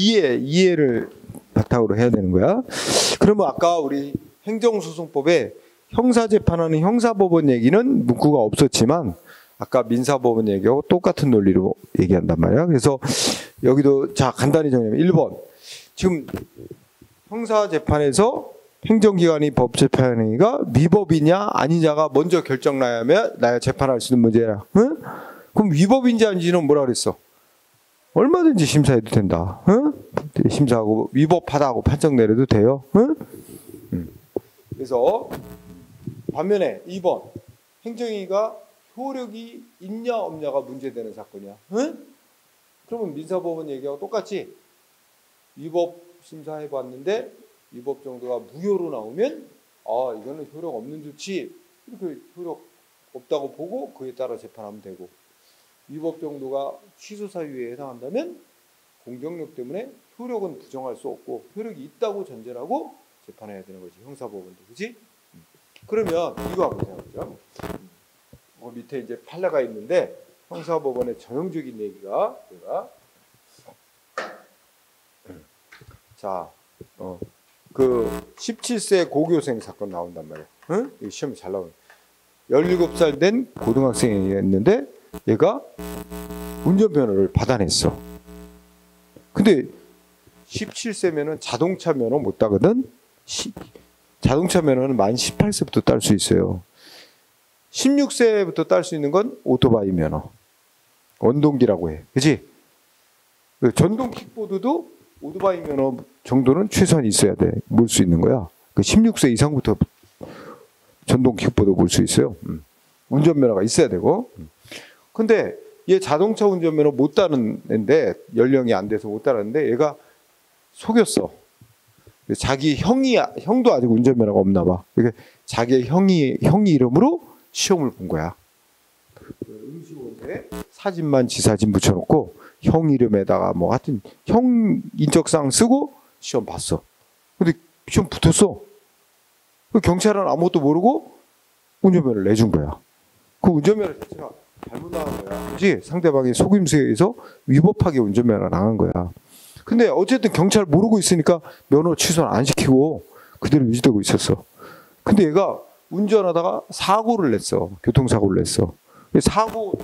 이해를 바탕으로 해야 되는 거야. 그러면 아까 우리 행정소송법에 형사재판하는 형사법원 얘기는 문구가 없었지만 아까 민사법원 얘기하고 똑같은 논리로 얘기한단 말이야. 그래서 여기도 자 간단히 정리하면 1번 지금 형사재판에서 행정기관이 법재판행위가 위법이냐 아니냐가 먼저 결정나야 재판할 수 있는 문제야. 응? 그럼 위법인지 아닌지는 뭐라 그랬어? 얼마든지 심사해도 된다. 응? 심사하고 위법하다고 판정 내려도 돼요. 응? 그래서 반면에 2번 행정행위가 효력이 있냐 없냐가 문제되는 사건이야. 응? 그러면 민사법원 얘기하고 똑같이 위법 심사해봤는데 위법 정도가 무효로 나오면 아 이거는 효력 없는 조치 이렇게 효력 없다고 보고 그에 따라 재판하면 되고 위법 정도가 취소 사유에 해당한다면 공정력 때문에 효력은 부정할 수 없고 효력이 있다고 전제를 하고 재판해야 되는 거지 형사법원도 그렇지? 그러면 이거 한번 생각해보자. 밑에 이제 판례가 있는데 형사법원의 전형적인 얘기가 제가 자, 그 17세 고교생 사건 나온단 말이야. 응? 이 시험이 잘 나오네. 17살 된 고등학생이었는데 얘가 운전면허를 받아냈어. 근데 17세면은 자동차 면허 못 따거든. 자동차 면허는 만 18세부터 딸 수 있어요. 16세부터 딸 수 있는 건 오토바이 면허. 원동기라고 해. 그치? 전동 킥보드도 오토바이 면허 정도는 최소한 있어야 돼. 몰 수 있는 거야. 그 16세 이상부터 전동 킥보드 몰 수 있어요. 운전면허가 있어야 되고. 근데 얘 자동차 운전면허 못 따는 애인데 연령이 안 돼서 못 따는데 얘가 속였어. 자기 형도 아직 운전면허가 없나 봐. 그러니까 자기 형이 이름으로 시험을 본 거야. 음식원에 사진만 지 사진 붙여놓고 형 이름에다가 뭐 하여튼 형 인적사항 쓰고 시험 봤어. 근데 시험 붙었어. 경찰은 아무것도 모르고 운전면허를 내준 거야. 그 운전면허 자체가 잘못 나간 거야. 그지? 상대방이 속임수에 의해서 위법하게 운전면허가 나간 거야. 근데 어쨌든 경찰 모르고 있으니까 면허 취소는 안 시키고 그대로 유지되고 있었어. 근데 얘가 운전하다가 사고를 냈어. 교통사고를 냈어. 사고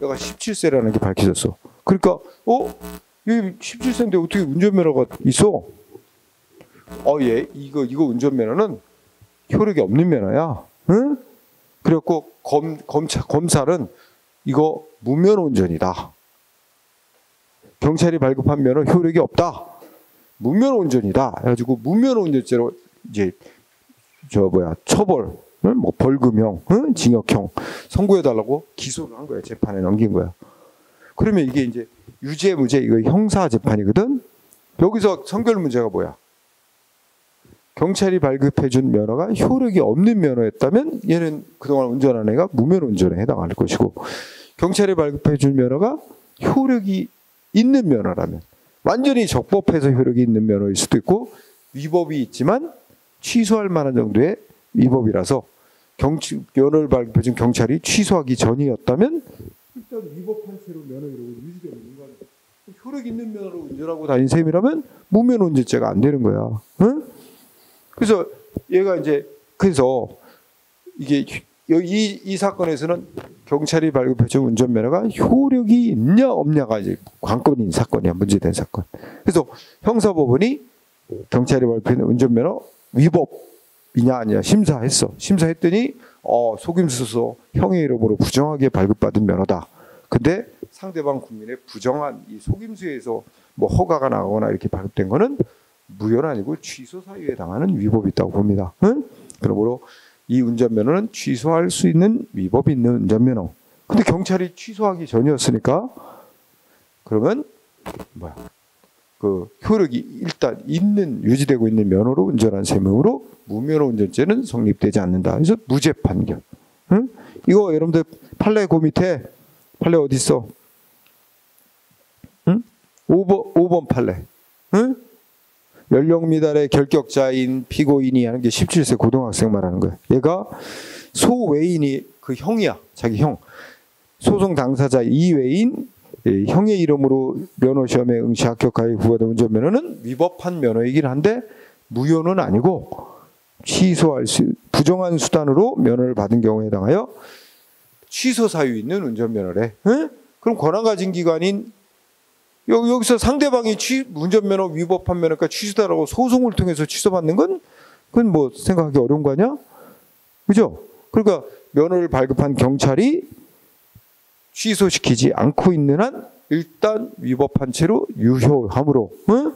얘가 17세라는 게 밝혀졌어. 그러니까 얘 17세인데 어떻게 운전면허가 있어? 얘 이거 운전면허는 효력이 없는 면허야. 응? 그래갖고 검찰은 이거 무면허 운전이다. 경찰이 발급한 면허 효력이 없다. 무면허 운전이다. 해가지고 무면허 운전죄로 이제 처벌, 뭐 벌금형, 징역형 선고해달라고 기소를 한 거야. 재판에 넘긴 거야. 그러면 이게 이제 유죄, 무죄 이거 형사 재판이거든. 여기서 선결 문제가 뭐야? 경찰이 발급해준 면허가 효력이 없는 면허였다면 얘는 그동안 운전한 애가 무면허 운전에 해당할 것이고 경찰이 발급해준 면허가 효력이 있는 면허라면 완전히 적법해서 효력이 있는 면허일 수도 있고 위법이 있지만 취소할 만한 정도의 위법이라서 면허를 발급해준 경찰이 취소하기 전이었다면 일단 위법한 채로 면허 이러고 유지되는 인간 효력 있는 면허로 운전하고 다닌 셈이라면 무면허 운전죄가 안 되는 거야. 응? 그래서 얘가 이제 그래서 이게 이 사건에서는 경찰이 발급해준 운전면허가 효력이 있냐 없냐가 이제 관건인 사건이야. 문제된 사건. 그래서 형사법원이 경찰이 발급한 운전면허 위법이냐 아니냐 심사했어. 심사했더니 속임수서 형의 이름으로 부정하게 발급받은 면허다. 근데 상대방 국민의 부정한 이 속임수에 의해서 뭐 허가가 나거나 이렇게 발급된 거는 무효는 아니고 취소 사유에 해당하는 위법이 있다고 봅니다. 응? 그러므로 이 운전면허는 취소할 수 있는 위법이 있는 운전면허. 근데 경찰이 취소하기 전이었으니까 그러면 그 효력이 일단 유지되고 있는 면허로 운전한 셈이므로 무면허 운전죄는 성립되지 않는다. 그래서 무죄 판결. 응? 이거 여러분들 판례 그 밑에 판례 어디 있어? 응? 5번 판례. 응? 연령 미달의 결격자인 피고인이 하는 게 17세 고등학생 말하는 거야. 얘가 소외인이 그 형이야. 자기 형. 소송 당사자 이외인 형의 이름으로 면허시험에 응시 합격하여 부과된 운전면허는 위법한 면허이긴 한데 무효는 아니고 취소할 수 부정한 수단으로 면허를 받은 경우에 해당하여 취소 사유 있는 운전면허래. 응? 그럼 권한 가진 기관인 여기서 상대방이 운전면허 위법한 면허가 취소다라고 소송을 통해서 취소받는 건 그건 뭐 생각하기 어려운 거 아니야? 그죠? 그러니까 면허를 발급한 경찰이 취소시키지 않고 있는 한 일단 위법한 채로 유효하므로 응?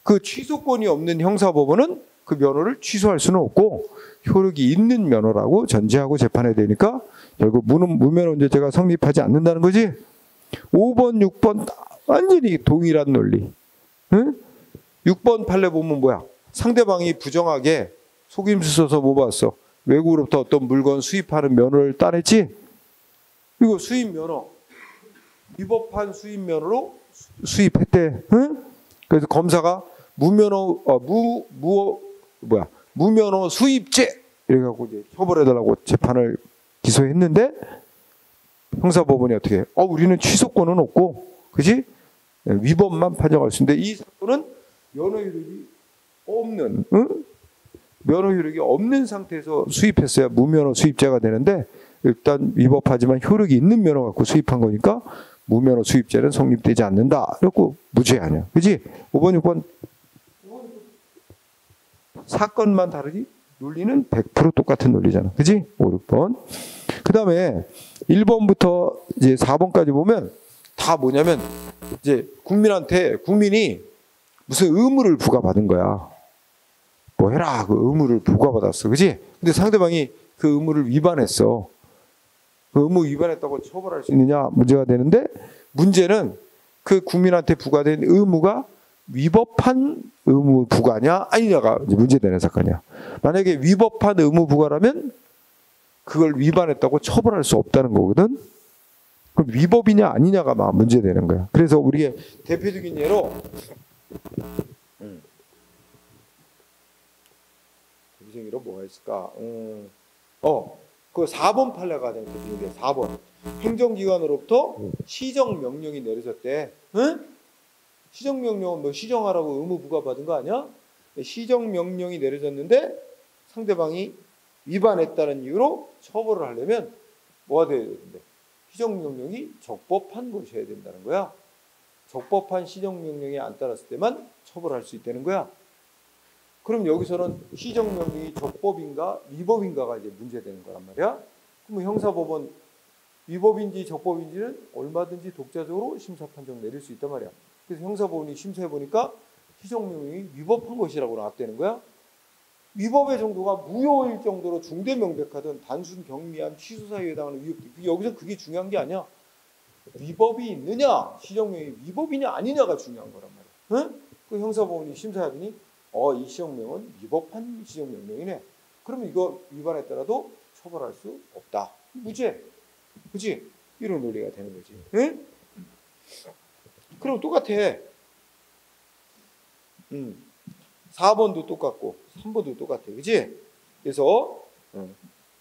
그 취소권이 없는 형사법원은 그 면허를 취소할 수는 없고 효력이 있는 면허라고 전제하고 재판해야 되니까 결국 무면허 운전죄가 성립하지 않는다는 거지. 5번, 6번 완전히 동일한 논리. 응? 6번 판례 보면 뭐야? 상대방이 부정하게 속임수 써서 뭐 봤어? 외국으로부터 어떤 물건 수입하는 면허를 따냈지? 이거 수입 면허. 위법한 수입 면허로 수입했대. 응? 그래서 검사가 무면허 수입죄 이래 갖고 이제 처벌해달라고 재판을 기소했는데 형사법원이 어떻게 해? 우리는 취소권은 없고, 그지? 위법만 판정할 수 있는데 이 사건은 면허 효력이 없는, 응? 면허 효력이 없는 상태에서 수입했어야 무면허 수입죄가 되는데 일단 위법하지만 효력이 있는 면허 갖고 수입한 거니까 무면허 수입죄는 성립되지 않는다. 그래갖고 무죄 아니야, 그지? 5번, 6번 사건만 다르지 논리는 100% 똑같은 논리잖아, 그지? 5, 6번. 그 다음에 1번부터 이제 4번까지 보면 다 뭐냐면 이제 국민이 무슨 의무를 부과받은 거야. 뭐 해라, 그 의무를 부과받았어, 그지? 근데 상대방이 그 의무를 위반했어. 그 의무 위반했다고 처벌할 수 있느냐 문제가 되는데, 문제는 그 국민한테 부과된 의무가 위법한 의무 부과냐 아니냐가 이제 문제되는 사건이야. 만약에 위법한 의무 부과라면 그걸 위반했다고 처벌할 수 없다는 거거든. 그럼 위법이냐 아니냐가 막 문제되는 거야. 그래서 우리의 대표적인 예로 뭐가 있을까? 그 4번 판례가 가장 대표적인 게 4번. 행정기관으로부터 시정명령이 내려졌대. 응? 시정명령은 뭐 시정하라고 의무 부과받은 거 아니야? 시정명령이 내려졌는데 상대방이 위반했다는 이유로 처벌을 하려면 뭐가 돼야 되는데? 시정명령이 적법한 것이어야 된다는 거야. 적법한 시정명령에 안 따랐을 때만 처벌할 수 있다는 거야. 그럼 여기서는 시정명령이 적법인가 위법인가가 이제 문제되는 거란 말이야. 그럼 형사법원 위법인지 적법인지는 얼마든지 독자적으로 심사 판정 내릴 수 있단 말이야. 그래서 형사법원이 심사해 보니까 시정명령이 위법한 것이라고 나왔다는 거야. 위법의 정도가 무효일 정도로 중대명백하든 단순 경미한 취소 사유에 해당하는 위법. 여기서 그게 중요한 게 아니야. 위법이 있느냐, 시정명령이 위법이냐 아니냐가 중요한 거란 말이야. 응? 그 형사법원이 심사하더니 이 시정명은 위법한 시정명령이네. 그러면 이거 위반했더라도 처벌할 수 없다. 무죄. 그치? 이런 논리가 되는 거지. 응? 그럼 똑같아. 4번도 똑같고 3번도 똑같아. 그치? 그래서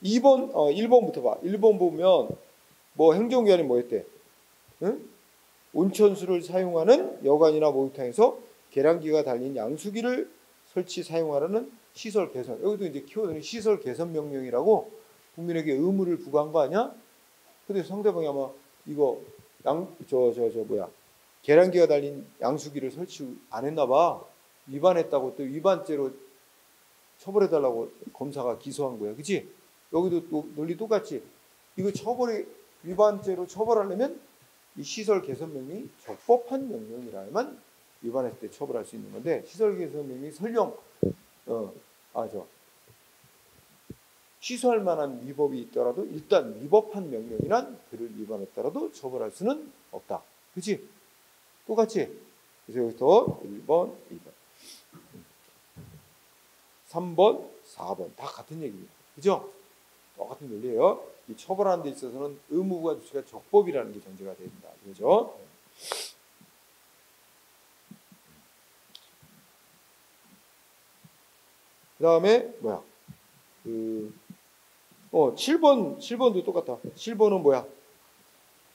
1번부터 봐. 1번 보면 뭐 행정기관이 뭐 했대? 응? 온천수를 사용하는 여관이나 목욕탕에서 계량기가 달린 양수기를 설치 사용하라는 시설 개선. 여기도 이제 키워드는 시설 개선 명령이라고 국민에게 의무를 부과한 거 아니야? 근데 상대방이 아마 이거 계량기가 달린 양수기를 설치 안 했나 봐. 위반했다고 또 위반죄로 처벌해달라고 검사가 기소한 거야. 그치? 여기도 또 논리 똑같지? 이거 위반죄로 처벌하려면 이 시설 개선 명령이 적법한 명령이라야만 위반했을 때 처벌할 수 있는 건데, 시설 개선 명령이 설령 취소할 만한 위법이 있더라도 일단 위법한 명령이란 그를 위반했더라도 처벌할 수는 없다. 그치? 똑같지? 그래서 여기서 1번, 2번, 3번, 4번 다 같은 얘기입니다. 그죠? 똑같은 논리예요. 이 처벌하는 데 있어서는 의무부과 조치가 적법이라는 게 전제가 됩니다. 그죠? 그 다음에 7번도 똑같아. 7번은 뭐야?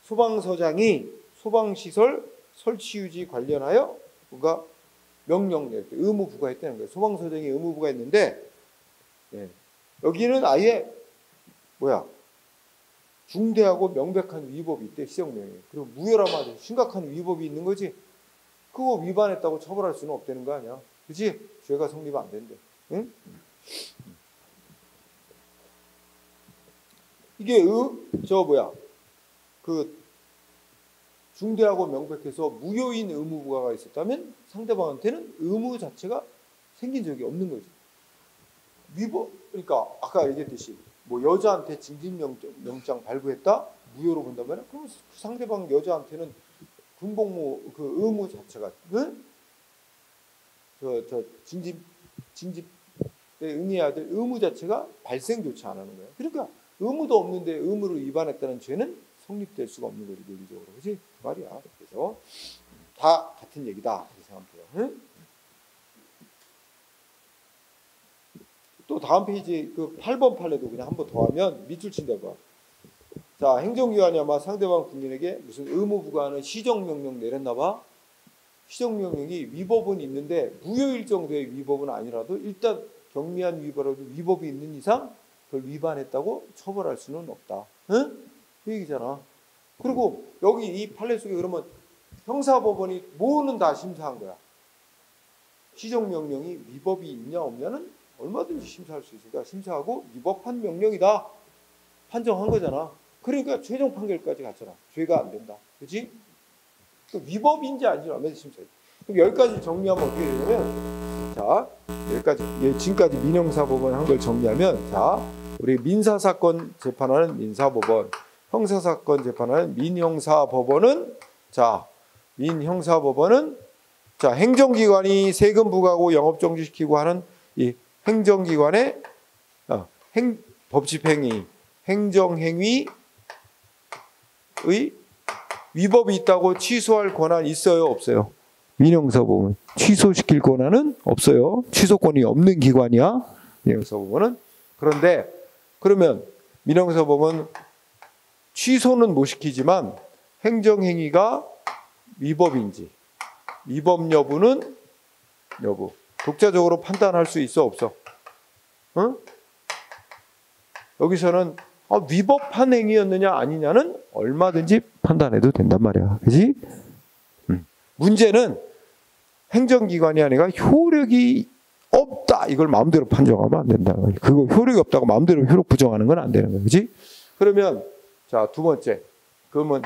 소방서장이 소방시설 설치 유지 관련하여 그가 명령 의무 부과했다는 거예요. 소방서장이 의무 부과했는데 여기는 아예 중대하고 명백한 위법이 있대, 시정명령에. 그리고 무효라면 아주 심각한 위법이 있는 거지. 그거 위반했다고 처벌할 수는 없다는 거 아니야. 그치? 죄가 성립 안 된대. 응? 이게 중대하고 명백해서 무효인 의무 부과가 있었다면 상대방한테는 의무 자체가 생긴 적이 없는 거지. 그러니까 아까 얘기했듯이 여자한테 징집영장 발부했다? 무효로 본다면 그럼 상대방 여자한테는 군복무 그 의무 자체가 징집에 응해야 될 의무 자체가 발생조차 안 하는 거예요. 그러니까 의무도 없는데 의무를 위반했다는 죄는 성립될 수가 없는 거지, 논리적으로. 그렇지? 그 말이야. 그래서 다 같은 얘기다 이렇게 생각해요. 응? 또 다음 페이지 그 8번 판례도 그냥 한 번 더 하면 밑줄 친다 봐. 자, 행정기관이 아마 상대방 국민에게 무슨 의무 부과하는 시정명령 내렸나 봐. 시정명령이 위법은 있는데 무효일 정도의 위법은 아니라도 일단 경미한 위법이라도 위법이 있는 이상 그걸 위반했다고 처벌할 수는 없다. 응? 그 얘기잖아. 그리고 여기 이 판례 속에 그러면 형사법원이 뭐는 다 심사한 거야. 시정명령이 위법이 있냐 없냐는 얼마든지 심사할 수 있으니까 심사하고 위법한 명령이다 판정한 거잖아. 그러니까 최종 판결까지 갔잖아. 죄가 안 된다. 그렇지? 위법인지 아닌지 얼마나 심사해. 그럼 여기까지 정리하면 어떻게 되냐면, 자, 여기까지 지금까지 민형사법원 한 걸 정리하면, 자, 우리 민사사건 재판하는 민사법원, 형사사건 재판하는 민형사법원은, 자, 민형사법원은, 자, 행정기관이 세금 부과하고 영업정지시키고 하는 이 행정기관의 법집행위, 행정행위의 위법이 있다고 취소할 권한 있어요, 없어요? 민형사법원 취소시킬 권한은 없어요. 취소권이 없는 기관이야, 민형사법원은. 그런데 그러면 민형사법원은 취소는 못 시키지만 행정행위가 위법인지 위법 여부 독자적으로 판단할 수 있어, 없어? 응? 여기서는 위법한 행위였느냐 아니냐는 얼마든지 판단해도 된단 말이야. 그지? 문제는 행정기관이 아니라 효력이 없다. 이걸 마음대로 판정하면 안 된다. 그거 효력이 없다고 마음대로 효력 부정하는 건 안 되는 거야. 그지? 그러면, 자, 두 번째. 그러면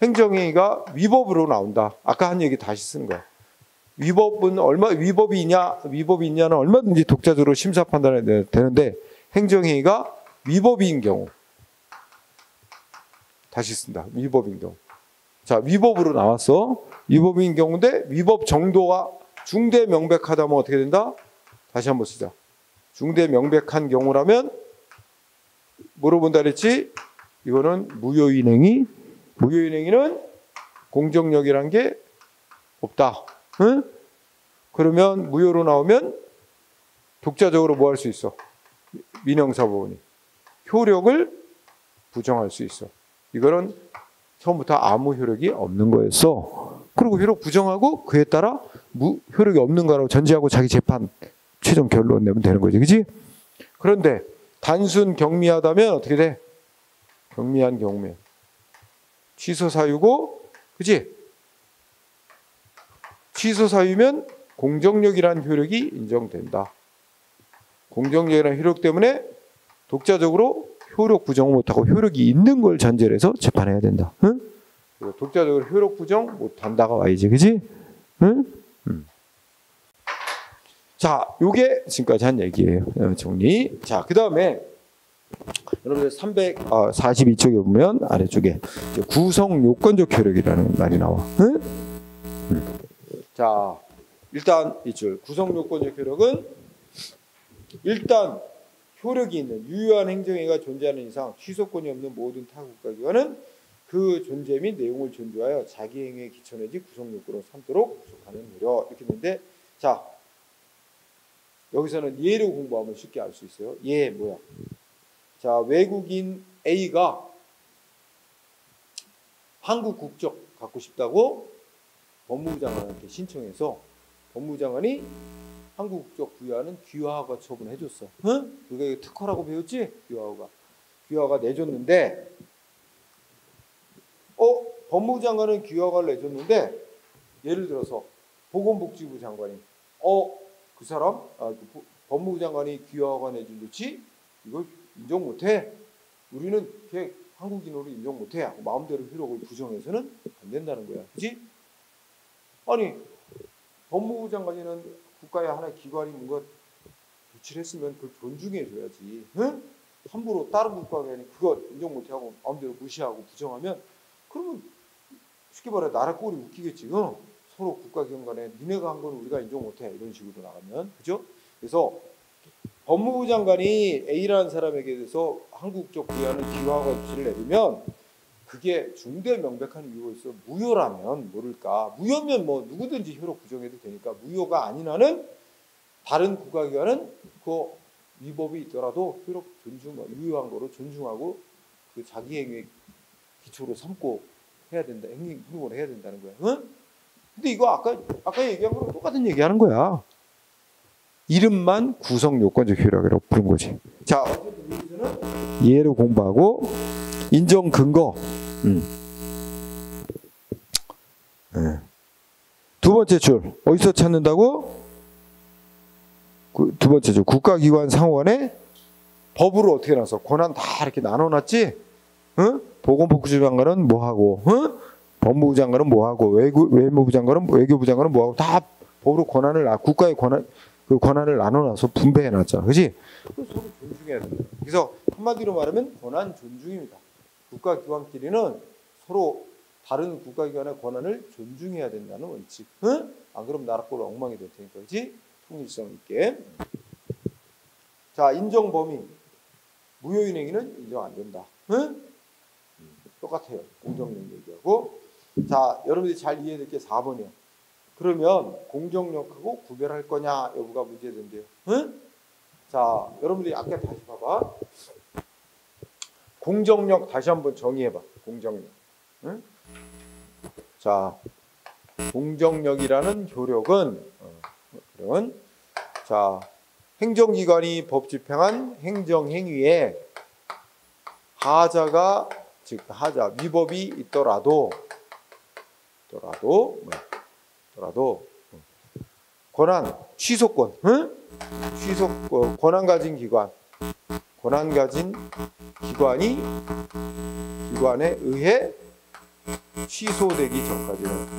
행정행위가 위법으로 나온다. 아까 한 얘기 다시 쓰는 거야. 위법이 있냐는 얼마든지 독자적으로 심사 판단해야 되는데, 행정행위가 위법인 경우. 다시 쓴다. 위법인 경우. 자, 위법으로 나왔어. 위법인 경우인데, 위법 정도가 중대 명백하다면 어떻게 된다? 다시 한번 쓰자. 중대 명백한 경우라면, 뭐로 본다 그랬지? 이거는 무효인 행위. 무효인 행위는 공정력이란 게 없다. 응? 그러면 무효로 나오면 독자적으로 뭐 할 수 있어? 민형사법원이 효력을 부정할 수 있어. 이거는 처음부터 아무 효력이 없는 거였어. 그리고 효력 부정하고 그에 따라 효력이 없는 거라고 전제하고 자기 재판 최종 결론 내면 되는 거지. 그지? 그런데 단순 경미하다면 어떻게 돼? 경미한 경우면 취소 사유고, 그지? 취소 사유면 공정력이라는 효력이 인정된다. 공정력이라는 효력 때문에 독자적으로 효력 부정을 못하고 효력이 있는 걸 전제로 해서 재판해야 된다. 응? 독자적으로 효력 부정 못한다가 와야지. 그지? 응? 자, 요게 지금까지 한 얘기예요. 정리. 자, 그 다음에 여러분들 342쪽에 보면 아래쪽에 구성 요건적 효력이라는 말이 나와. 응? 자, 일단 이줄 구성 요건적 효력은 일단 효력이 있는 유효한 행정행위가 존재하는 이상 취소권이 없는 모든 타 국가기관은 그 존재 및 내용을 존중하여 자기 행위의 기초 내지 구성 요건으로 삼도록 구속하는 노력. 이렇게 했는데, 자, 여기서는 예를 공부하면 쉽게 알 수 있어요. 예, 뭐야? 자, 외국인 A가 한국 국적 갖고 싶다고 법무부 장관한테 신청해서 법무부 장관이 한국 국적 부여하는 귀화허가 처분해 줬어. 응? 우리가 특허라고 배웠지? 귀화허가 내줬는데 법무부 장관은 귀화허가를 내줬는데 예를 들어서 보건복지부 장관이 그 사람 법무부 장관이 귀화허가 내준 조치 이걸 인정 못해. 우리는 걔 한국인으로 인정 못해. 하고 마음대로 효력을 부정해서는 안 된다는 거야. 그렇지? 아니 법무부 장관이는 국가의 하나의 기관이 뭔가 조치했으면 그걸 존중해줘야지. 응? 함부로 다른 국가기관이 그거 인정 못하고 마음대로 무시하고 부정하면 그러면 쉽게 말해 나라 꼴이 웃기겠지. 응? 서로 국가기관 간에 니네가 한 건 우리가 인정 못해. 이런 식으로 나가면. 그죠? 그래서 법무부 장관이 A라는 사람에게 대해서 한국적 부여하는 귀화허가 조치를 내리면 그게 중대 명백한 이유가 있어. 무효라면 모를까. 무효면 뭐 누구든지 효력 부정해도 되니까 무효가 아닌 한은 다른 국가기관은 그 위법이 있더라도 효력 존중, 유효한 거로 존중하고 그 자기 행위의 기초로 삼고 해야 된다. 행동을 해야 된다는 거야. 응? 근데 이거 아까 얘기한 거랑 똑같은 얘기하는 거야. 이름만 구성 요건적 효력이라고 부른 거지. 자, 어쨌든 여기서는 이해를 공부하고 인정 근거. 네. 두 번째 줄 어디서 찾는다고? 두 번째 줄 국가기관 상원에 법으로 어떻게 나서 권한 다 이렇게 나눠놨지? 응? 보건복지부 장관은 뭐 하고, 응? 법무부 장관은 뭐 하고, 외무부 장관은 외교부 장관은 뭐 하고 다 법으로 국가의 권한을 나눠놔서 분배해놨잖아, 그렇지? 서로 존중해야 된다. 그래서 한마디로 말하면 권한 존중입니다. 국가기관끼리는 서로 다른 국가기관의 권한을 존중해야 된다는 원칙. 응? 안 그러면 나라 꼴로 엉망이 될 테니까, 그렇지? 통일성 있게. 자, 인정 범위. 무효인 행위는 인정 안 된다. 응? 똑같아요. 공정력 얘기하고. 자, 여러분들이 잘 이해될 게 4번이야. 그러면 공정력하고 구별할 거냐 여부가 문제된대요. 응? 자, 여러분들이 아까 다시 봐봐. 공정력 다시 한번 정의해봐. 공정력. 응? 자, 공정력이라는 효력은 자, 행정기관이 법 집행한 행정행위에 하자가 즉 위법이 있더라도 권한 취소권, 응? 취소권 권한 가진 기관에 의해 취소되기 전까지는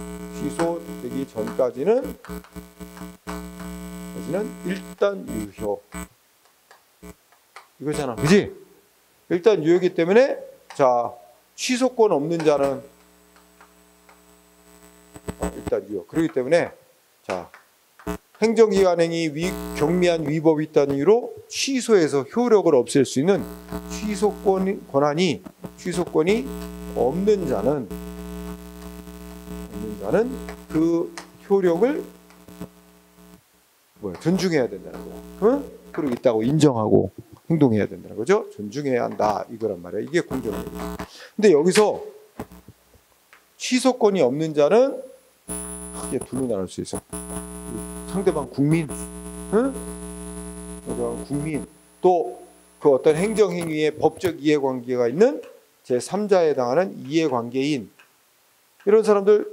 일단 유효. 이거잖아, 그지? 일단 유효이기 때문에 자 취소권 없는 자는 일단 유효. 그렇기 때문에 자 행정기관 행위 경미한 위법이 있다는 이유로 취소해서 효력을 없앨 수 있는 취소권이 없는 자는 그 효력을 존중해야 된다는 거야. 응? 그리고 있다고 인정하고 행동해야 된다는 거죠. 존중해야 한다 이거란 말이야. 이게 공정력이야. 근데 여기서 취소권이 없는 자는 크게 둘로 나눌 수 있어. 상대방 국민, 응? 상대방 국민, 또 그 어떤 행정행위에 법적 이해관계가 있는 제3자에 해당하는 이해관계인 이런 사람들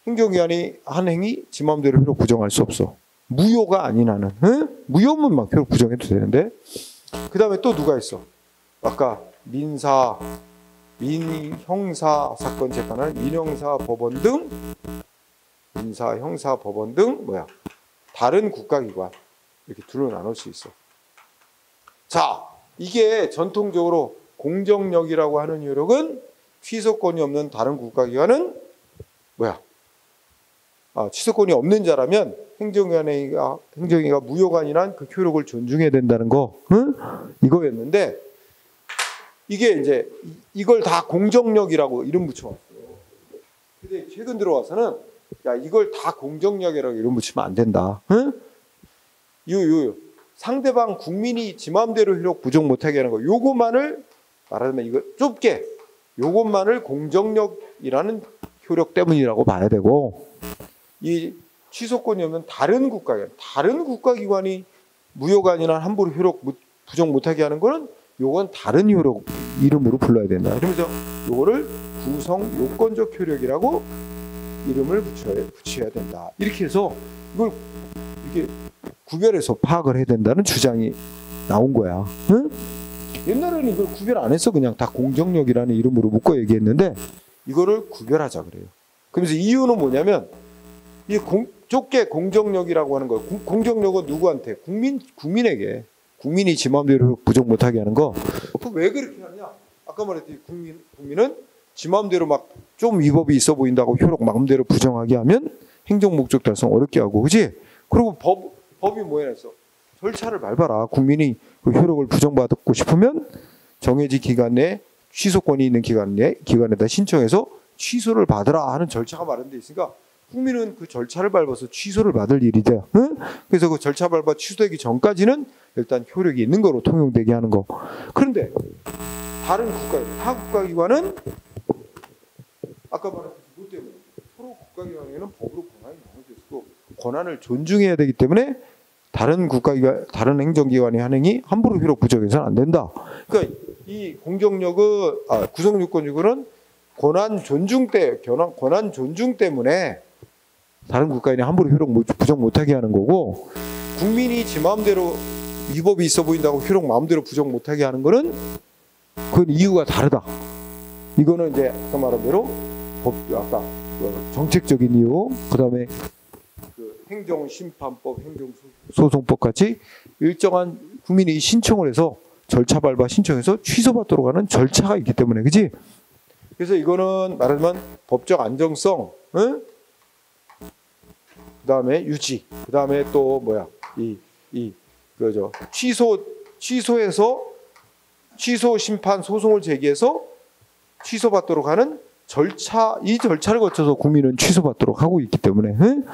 행정기관이 한 행위 지 마음대로 효력 부정할 수 없어. 무효가 아닌 한은, 응? 무효면 막 효력 부정해도 되는데. 그 다음에 또 누가 있어? 아까 형사 사건 재판하는 민형사 법원 등 민사, 형사 법원 등 다른 국가기관 이렇게 둘로 나눌 수 있어. 자, 이게 전통적으로 공정력이라고 하는 효력은 취소권이 없는 다른 국가기관은 취소권이 없는 자라면 행정기가 무효가 아닌 한 그 효력을 존중해야 된다는 거, 응? 이거였는데 이게 이제 이걸 다 공정력이라고 이름 붙여왔어요. 근데 최근 들어와서는 이걸 다 공정력이라고 이름 붙이면 안 된다. 응? 상대방 국민이 지 마음대로 효력 부정 못하게 하는 거, 요것만을 말하자면 이거 좁게 요것만을 공정력이라는 효력 때문이라고 봐야 되고, 이 취소권이 없는 다른 국가기관이 무효관이나 함부로 효력 부정 못하게 하는 거는 요건 다른 효력 이름으로 불러야 된다. 그러면서 요거를 구성 요건적 효력이라고 이름을 붙여야 된다. 이렇게 해서 이걸 이렇게 구별해서 파악을 해야 된다는 주장이 나온 거야. 응? 옛날에는 이걸 구별 안 했어. 그냥 다 공정력이라는 이름으로 묶어 얘기했는데 이거를 구별하자 그래요. 그러면서 이유는 뭐냐면 이 좁게 공정력이라고 하는 거예요. 공정력은 누구한테? 국민에게. 국민이 지 마음대로 부정 못하게 하는 거. 왜 그렇게 하느냐? 아까 말했듯이 국민은 지 마음대로 막 좀 위법이 있어 보인다고 효력 마음대로 부정하게 하면 행정 목적 달성 어렵게 하고, 그지? 그리고 법이 뭐 해놨어? 절차를 밟아라. 국민이 그 효력을 부정받고 싶으면 정해진 기간 내에 취소권이 있는 기관에다 신청해서 취소를 받으라 하는 절차가 마련돼 있으니까 국민은 그 절차를 밟아서 취소를 받을 일이 돼요. 응? 그래서 그 절차 밟아 취소되기 전까지는 일단 효력이 있는 거로 통용되게 하는 거. 그런데 다른 타 국가기관은 아까 말했듯이 뭐 때문에 서로 국가기관에는 법으로 권한이 나눠져 있고 권한을 존중해야 되기 때문에 다른 국가기관, 다른 행정기관의 한행이 함부로 효력 부정해서는 안 된다. 그러니까 이 공정력은 구성요건은 권한 존중 때문에 다른 국가인이 함부로 효력 부정 못하게 하는 거고, 국민이 지 마음대로 위법이 있어 보인다고 효력 마음대로 부정 못하게 하는 거는 그건 이유가 다르다. 이거는 이제 아까 말한 대로 아까 정책적인 이유, 그다음에 그 행정심판법, 행정소송법 같이 일정한 국민이 신청을 해서 절차 밟아 신청해서 취소받도록 하는 절차가 있기 때문에, 그지? 그래서 이거는 말하자면 법적 안정성, 응? 그다음에 유지, 그다음에 또 뭐야 그죠? 취소해서 취소 심판 소송을 제기해서 취소받도록 하는 절차, 이 절차를 거쳐서 국민은 취소받도록 하고 있기 때문에, 응?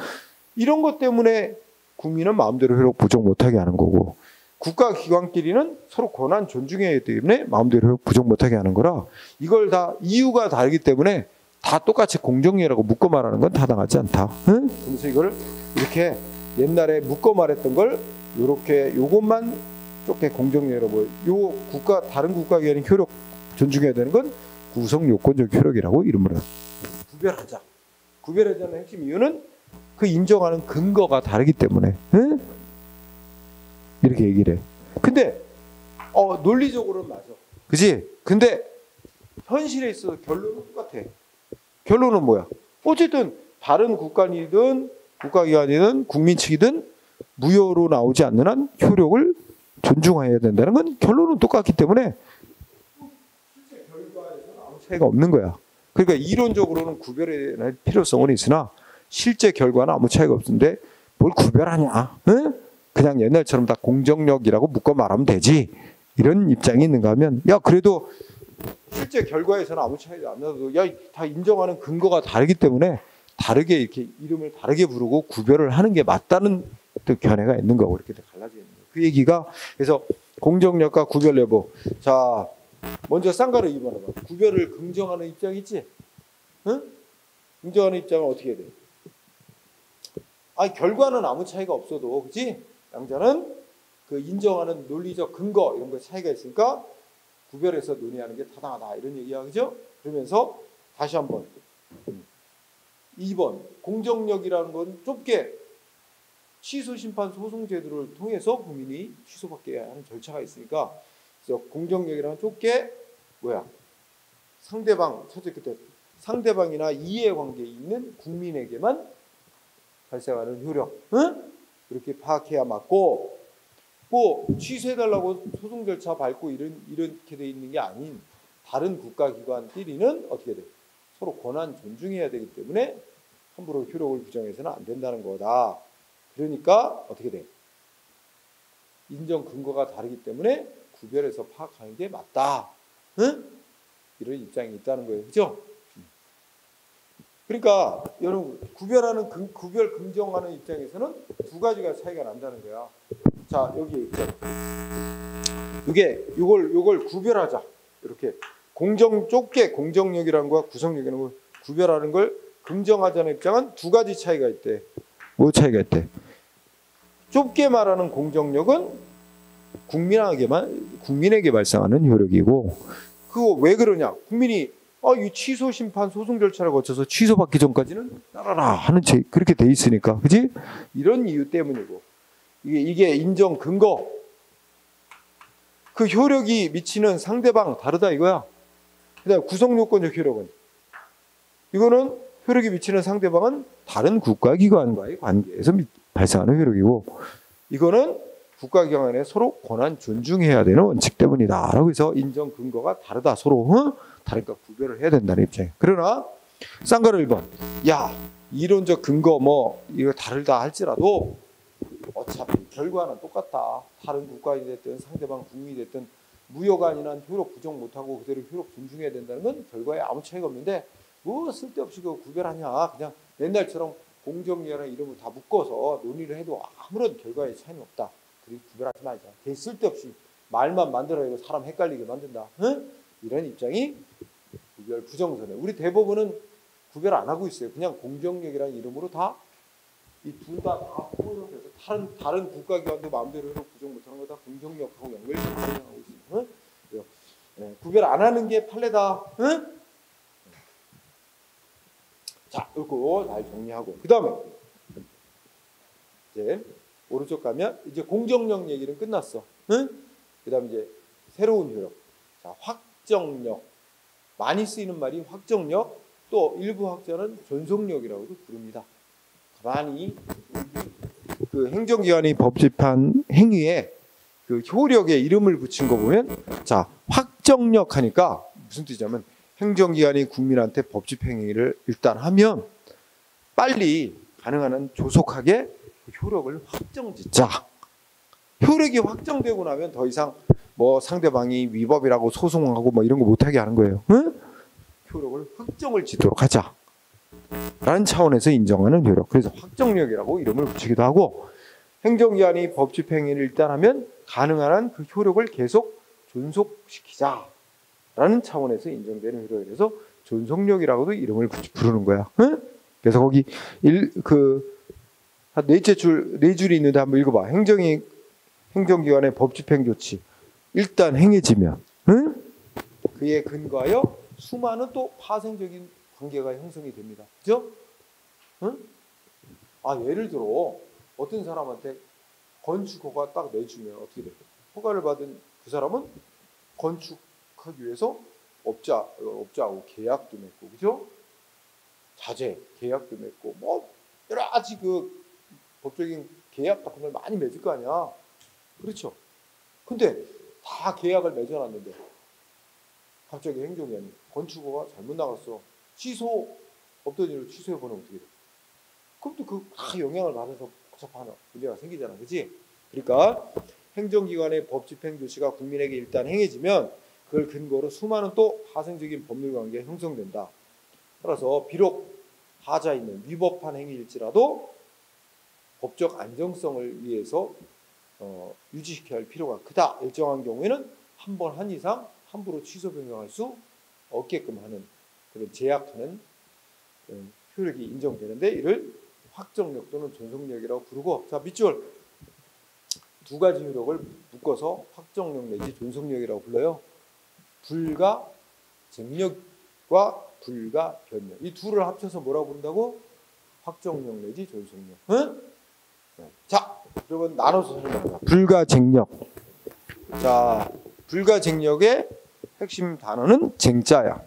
이런 것 때문에 국민은 마음대로 효력 부정 못하게 하는 거고, 국가기관끼리는 서로 권한 존중해야 하기 때문에 마음대로 효력 부정 못하게 하는 거라, 이걸 다 이유가 다르기 때문에 다 똑같이 공정력이라고 묶어 말하는 건 타당하지 않다. 응? 그래서 이걸 이렇게 옛날에 묶어 말했던 걸 이렇게 요것만 좁게 공정력이라고, 요 다른 국가기관의 효력 존중해야 되는 건 구성 요건적 효력이라고 이름을 구별하자. 구별하자는 핵심 이유는 그 인정하는 근거가 다르기 때문에, 응? 이렇게 얘기를 해. 근데 논리적으로는 맞아, 그지? 근데 현실에 있어서 결론은 똑같아. 결론은 뭐야? 어쨌든 다른 국가기관이든 국민 측이든 무효로 나오지 않는 한 효력을 존중해야 된다는 건 결론은 똑같기 때문에 실제 결과에서는 아무 차이가 없는 거야. 그러니까 이론적으로는 구별할 필요성은 있으나 실제 결과는 아무 차이가 없는데 뭘 구별하냐? 응? 그냥 옛날처럼 다 공정력이라고 묶어 말하면 되지. 이런 입장이 있는가 하면, 야 그래도 실제 결과에서는 아무 차이도 안 나도, 야 다 인정하는 근거가 다르기 때문에 다르게 이렇게 이름을 다르게 부르고 구별을 하는 게 맞다는 또 견해가 있는 거고, 이렇게 갈라져 있는 거예요. 그 얘기가, 그래서 공정력과 구별 여부. 자, 먼저 쌍가루 2번 해봐. 구별을 긍정하는 입장이 있지? 응? 긍정하는 입장은 어떻게 해야 돼? 아니 결과는 아무 차이가 없어도, 그렇지? 양자는 그 인정하는 논리적 근거 이런 거 차이가 있으니까 구별해서 논의하는 게 타당하다, 이런 얘기야, 그죠? 그러면서 다시 한번 2번 공정력이라는 건 좁게 취소 심판 소송 제도를 통해서 국민이 취소받게 하는 절차가 있으니까, 그래서 공정력이라는 좁게 뭐야? 상대방이나 이해관계에 있는 국민에게만 발생하는 효력, 응? 이렇게 파악해야 맞고, 뭐 취소해달라고 소송 절차 밟고 이렇게 돼 있는 게 아닌 다른 국가기관끼리는 어떻게 돼? 서로 권한 존중해야 되기 때문에 함부로 효력을 부정해서는 안 된다는 거다. 그러니까 어떻게 돼? 인정 근거가 다르기 때문에 구별해서 파악하는 게 맞다. 응? 이런 입장이 있다는 거예요, 그죠? 그러니까 여러분 구별 긍정하는 입장에서는 두 가지가 차이가 난다는 거야. 자, 여기 있잖아. 요걸 구별하자. 이렇게 좁게 공정력이라는 거와 구성력이라는 걸 구별하는 걸 긍정하자는 입장은 두 가지 차이가 있대. 뭐 차이가 있대? 좁게 말하는 공정력은 국민에게 발생하는 효력이고, 그거 왜 그러냐? 국민이 이 취소 심판 소송 절차를 거쳐서 취소받기 전까지는 따라라 하는 그렇게 돼 있으니까, 그지? 이런 이유 때문이고, 이게 인정 근거, 그 효력이 미치는 상대방 다르다 이거야. 그다음 구성 요건적 효력은, 이거는 효력이 미치는 상대방은 다른 국가기관과의 관계에서 발생하는 효력이고, 이거는 국가기관에 서로 권한 존중해야 되는 원칙 때문이다라고 해서 인정 근거가 다르다, 서로 다르니까 구별을 해야 된다는 입장이에요. 그러나 쌍가루 1번, 야 이론적 근거 이거 다르다 할지라도 어차피 결과는 똑같다. 다른 국가인이 됐든 상대방 국민이 됐든 무효관이나 효력 부정 못하고 그대로 효력 존중해야 된다는 건 결과에 아무 차이가 없는데 뭐 쓸데없이 그 구별하냐. 그냥 옛날처럼 공정위원회 이름을 다 묶어서 논의를 해도 아무런 결과에 차이는 없다. 그리고 구별하지 말자. 괜히 쓸데없이 말만 만들어내고 사람 헷갈리게 만든다. 이런 입장이 구별 부정선에. 우리 대법원은 구별 안 하고 있어요. 그냥 공정력이라는 이름으로 다 이 둘 다 포함해서 다른 국가기관도 마음대로 효력 부정 못하는 거 다 공정력하고 연결하고 있어요. 구별 안 하는 게 판례다. 자, 이거 잘 정리하고 그 다음에 이제 오른쪽 가면 이제 공정력 얘기는 끝났어. 그 다음에 이제 새로운 효력. 자, 확정력. 많이 쓰이는 말이 확정력, 또 일부 학자는 존속력이라고도 부릅니다. 가만히 그 행정기관이 법집한 행위에 그 효력에 이름을 붙인 거 보면, 자, 확정력 하니까 무슨 뜻이냐면 행정기관이 국민한테 법집 행위를 일단 하면 빨리 가능한 한 조속하게 그 효력을 확정짓자. 효력이 확정되고 나면 더 이상 상대방이 위법이라고 소송하고 이런 거 못하게 하는 거예요. 효력을 확정을 짓도록 하자 라는 차원에서 인정하는 효력. 그래서 확정력이라고 이름을 붙이기도 하고, 행정기관이 법집 행위를 일단 하면 가능한 한 그 효력을 계속 존속시키자 라는 차원에서 인정되는 효력에 대해서 존속력이라고도 이름을 부르는 거야. 그래서 거기 한 네 줄이 있는데 한번 읽어봐. 행정기관의 법집행 조치 일단 행해지면 그에 근거하여 수많은 또 파생적인 관계가 형성이 됩니다. 그죠? 예를 들어 어떤 사람한테 건축허가 딱 내주면 어떻게 돼요? 허가를 받은 그 사람은 건축하기 위해서 업자하고 계약도 맺고, 그죠? 자재 계약도 맺고 여러 가지 그 법적인 계약 같은 걸 많이 맺을 거 아니야. 그렇죠? 근데 다 계약을 맺어놨는데 갑자기 행정기관이 건축허가 잘못 나갔어. 없던 일로 취소해보면 어떻게 돼? 그럼 또 다 영향을 받아서 복잡한 문제가 생기잖아. 그치? 그러니까 행정기관의 법집행 조치가 국민에게 일단 행해지면 그걸 근거로 수많은 또 파생적인 법률관계가 형성된다. 따라서 비록 하자 있는 위법한 행위일지라도 법적 안정성을 위해서 유지시켜야 할 필요가 크다. 일정한 경우에는 한 번 한 이상 함부로 취소 변경할 수 없게끔 하는 그런 제약하는 효력이 인정되는데, 이를 확정력 또는 존속력이라고 부르고, 자, 밑줄 두 가지 효력을 묶어서 확정력 내지 존속력이라고 불러요. 불가쟁력과 불가변력, 이 둘을 합쳐서 뭐라고 부른다고? 확정력 내지 존속력. 자, 그러면 나눠서 설명합니다. 불가쟁력. 자, 불가쟁력의 핵심 단어는 쟁자야.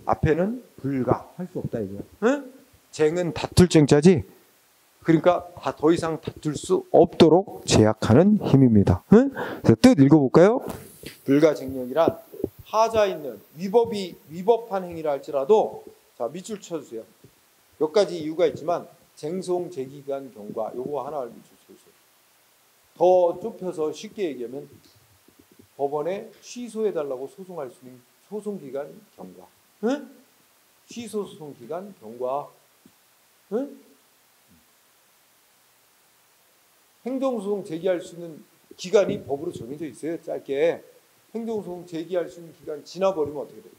앞에는 불가, 할 수 없다 이거야. 쟁은 다툴 쟁자지. 그러니까 더 이상 다툴 수 없도록 제약하는 힘입니다. 그래서 뜻 읽어볼까요? 불가쟁력이란 하자 있는 위법한 행위라 할지라도, 자, 밑줄 쳐주세요. 몇 가지 이유가 있지만 쟁송 제기간 경과, 요거 하나 밑줄 쳐주세요. 더 좁혀서 쉽게 얘기하면 법원에 취소해달라고 소송할 수 있는 소송기간 경과. 취소 소송기간 경과. 행정소송 제기할 수 있는 기간이 법으로 정해져 있어요. 짧게. 행정소송 제기할 수 있는 기간 지나버리면 어떻게 돼요?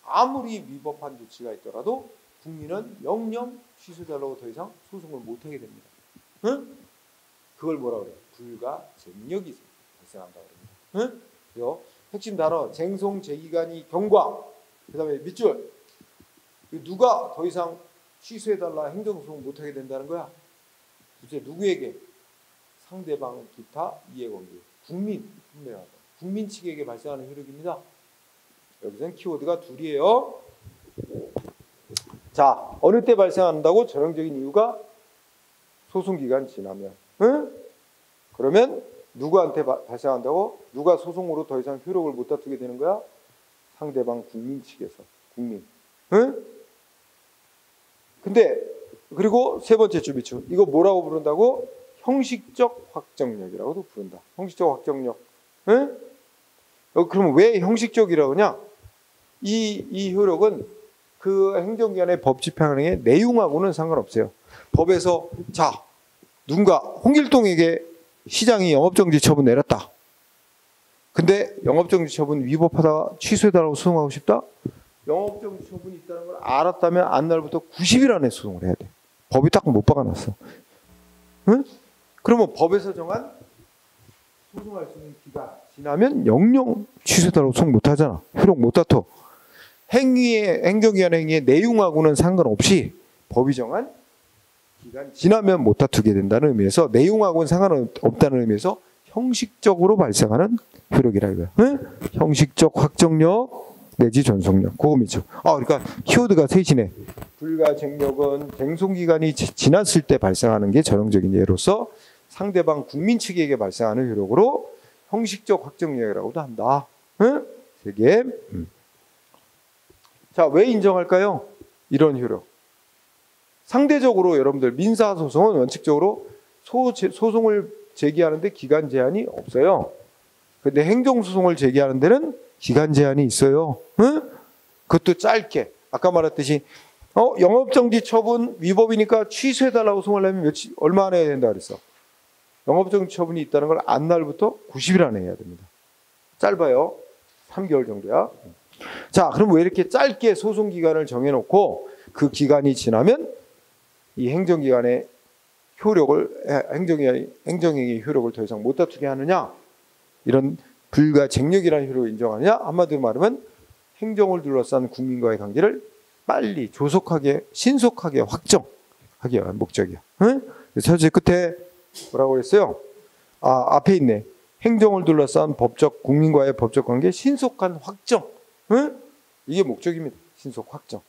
아무리 위법한 조치가 있더라도 국민은 영영 취소해달라고 더 이상 소송을 못하게 됩니다. 응? 그걸 뭐라 그래요? 불가쟁력이 발생한다 그럽니다. 응? 핵심 단어 쟁송, 제기간이, 경과, 그 다음에 밑줄. 누가 더 이상 취소해달라 행정소송 못하게 된다는 거야? 도대체 누구에게? 상대방 기타 이해관계. 국민, 분명하다. 국민 측에게 발생하는 효력입니다. 여기서는 키워드가 둘이에요. 자, 어느 때 발생한다고? 전형적인 이유가 소송기간 지나면. 응? 그러면 누구한테 발생한다고? 누가 소송으로 더 이상 효력을 못 다투게 되는 거야? 상대방 국민 측에서. 국민. 응? 근데 그리고 세 번째 줄 밑줄. 이거 뭐라고 부른다고? 형식적 확정력이라고도 부른다. 형식적 확정력. 응? 그러면 왜 형식적이라고 하냐? 이 효력은 그 행정기관의 법 집행의 내용하고는 상관없어요. 법에서 자 누군가 홍길동에게 시장이 영업정지 처분 내렸다. 근데 영업정지 처분 위법하다가 취소해달라고 소송하고 싶다? 영업정지 처분이 있다는 걸 알았다면 안날부터 90일 안에 소송을 해야 돼. 법이 딱 못 박아놨어. 응? 그러면 법에서 정한 소송할 수 있는 기간 지나면 영영 취소해달라고 소송 못하잖아. 효력 못 다퉈. 행정기관 행위의 내용하고는 상관없이 법이 정한 기간 지나면 못 다투게 된다는 의미에서 내용하고는 상관없다는 의미에서 형식적으로 발생하는 효력이라 이거야. 응? 형식적 확정력 내지 전속력. 그거이죠. 그러니까 키워드가 셋이네. 불가쟁력은 쟁송기간이 지났을 때 발생하는 게 전형적인 예로서 상대방 국민 측에게 발생하는 효력으로 형식적 확정력이라고도 한다. 응? 세 개. 자, 왜 인정할까요? 이런 효력. 상대적으로 여러분들 민사소송은 원칙적으로 소송을 제기하는데 기간 제한이 없어요. 근데 행정소송을 제기하는 데는 기간 제한이 있어요. 응? 그것도 짧게. 아까 말했듯이 영업정지 처분 위법이니까 취소해달라고 소송하려면 얼마 안에 해야 된다 그랬어. 영업정지 처분이 있다는 걸 안날부터 90일 안에 해야 됩니다. 짧아요. 3개월 정도야. 자, 그럼 왜 이렇게 짧게 소송기간을 정해놓고 그 기간이 지나면 이 행정기관의 효력을, 행정행위의 효력을 더 이상 못 다투게 하느냐? 이런 불가쟁력이라는 효력을 인정하느냐? 한마디로 말하면 행정을 둘러싼 국민과의 관계를 빨리, 조속하게, 신속하게 확정하기가 목적이야. 응? 첫째 끝에 뭐라고 그랬어요? 앞에 있네. 행정을 둘러싼 국민과의 법적 관계 신속한 확정. 응? 이게 목적입니다. 신속 확정.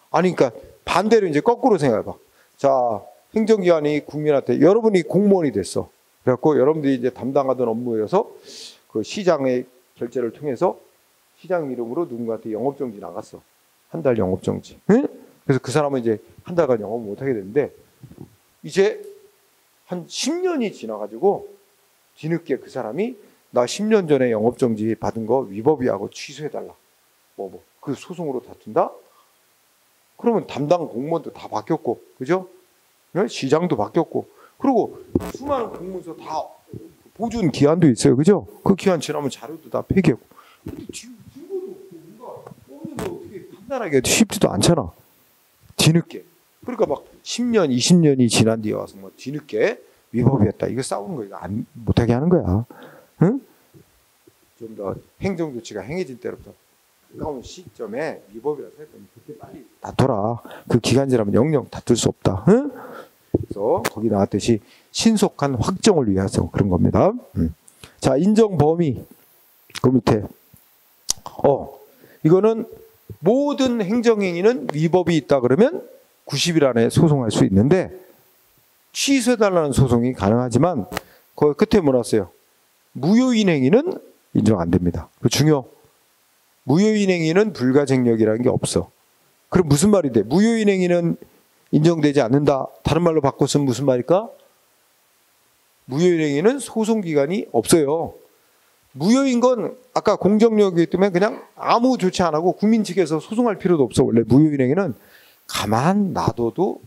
그러니까 반대로 이제 거꾸로 생각해봐. 자, 행정기관이 국민한테 여러분이 공무원이 됐어. 그래갖고 여러분들이 이제 담당하던 업무여서 그 시장의 결제를 통해서 시장 이름으로 누군가한테 영업정지 나갔어. 한 달 영업정지. 응? 그래서 그 사람은 이제 한 달간 영업을 못하게 되는데 이제 한 10년이 지나가지고 뒤늦게 그 사람이 나 10년 전에 영업정지 받은 거 위법이야 하고 취소해달라. 그 소송으로 다툰다? 그러면 담당 공무원도 다 바뀌었고, 그죠? 시장도 바뀌었고, 그리고 수많은 공문서 다 보존 기한도 있어요, 그죠? 그 기한 지나면 자료도 다 폐기하고. 근데 지금 증거도 없고 뭔가 없는데 어떻게 판단하기가 쉽지도 않잖아. 뒤늦게. 그러니까 막 10년, 20년이 지난 뒤에 와서 뭐 뒤늦게 위법이었다. 이거 싸우는 거 이거 못하게 하는 거야. 응? 좀 더 행정 조치가 행해질 때부터 가까운 시점에 위법이라서 했더니 그렇게 빨리 다퉈라. 그 기간 지나면 영영 다툴 수 없다. 응? 그래서 거기 나왔듯이 신속한 확정을 위해서 그런 겁니다. 자, 인정 범위. 그 밑에. 이거는 모든 행정행위는 위법이 있다 그러면 90일 안에 소송할 수 있는데 취소해달라는 소송이 가능하지만 거기 끝에 뭐라 써요? 무효인 행위는 인정 안 됩니다. 그 중요. 무효인 행위는 불가쟁력이라는 게 없어. 그럼 무슨 말이 돼? 무효인 행위는 인정되지 않는다. 다른 말로 바꿨으면 무슨 말일까? 무효인 행위는 소송기간이 없어요. 무효인 건 아까 공정력이기 때문에 그냥 아무 조치 안 하고 국민 측에서 소송할 필요도 없어. 원래 무효인 행위는 가만 놔둬도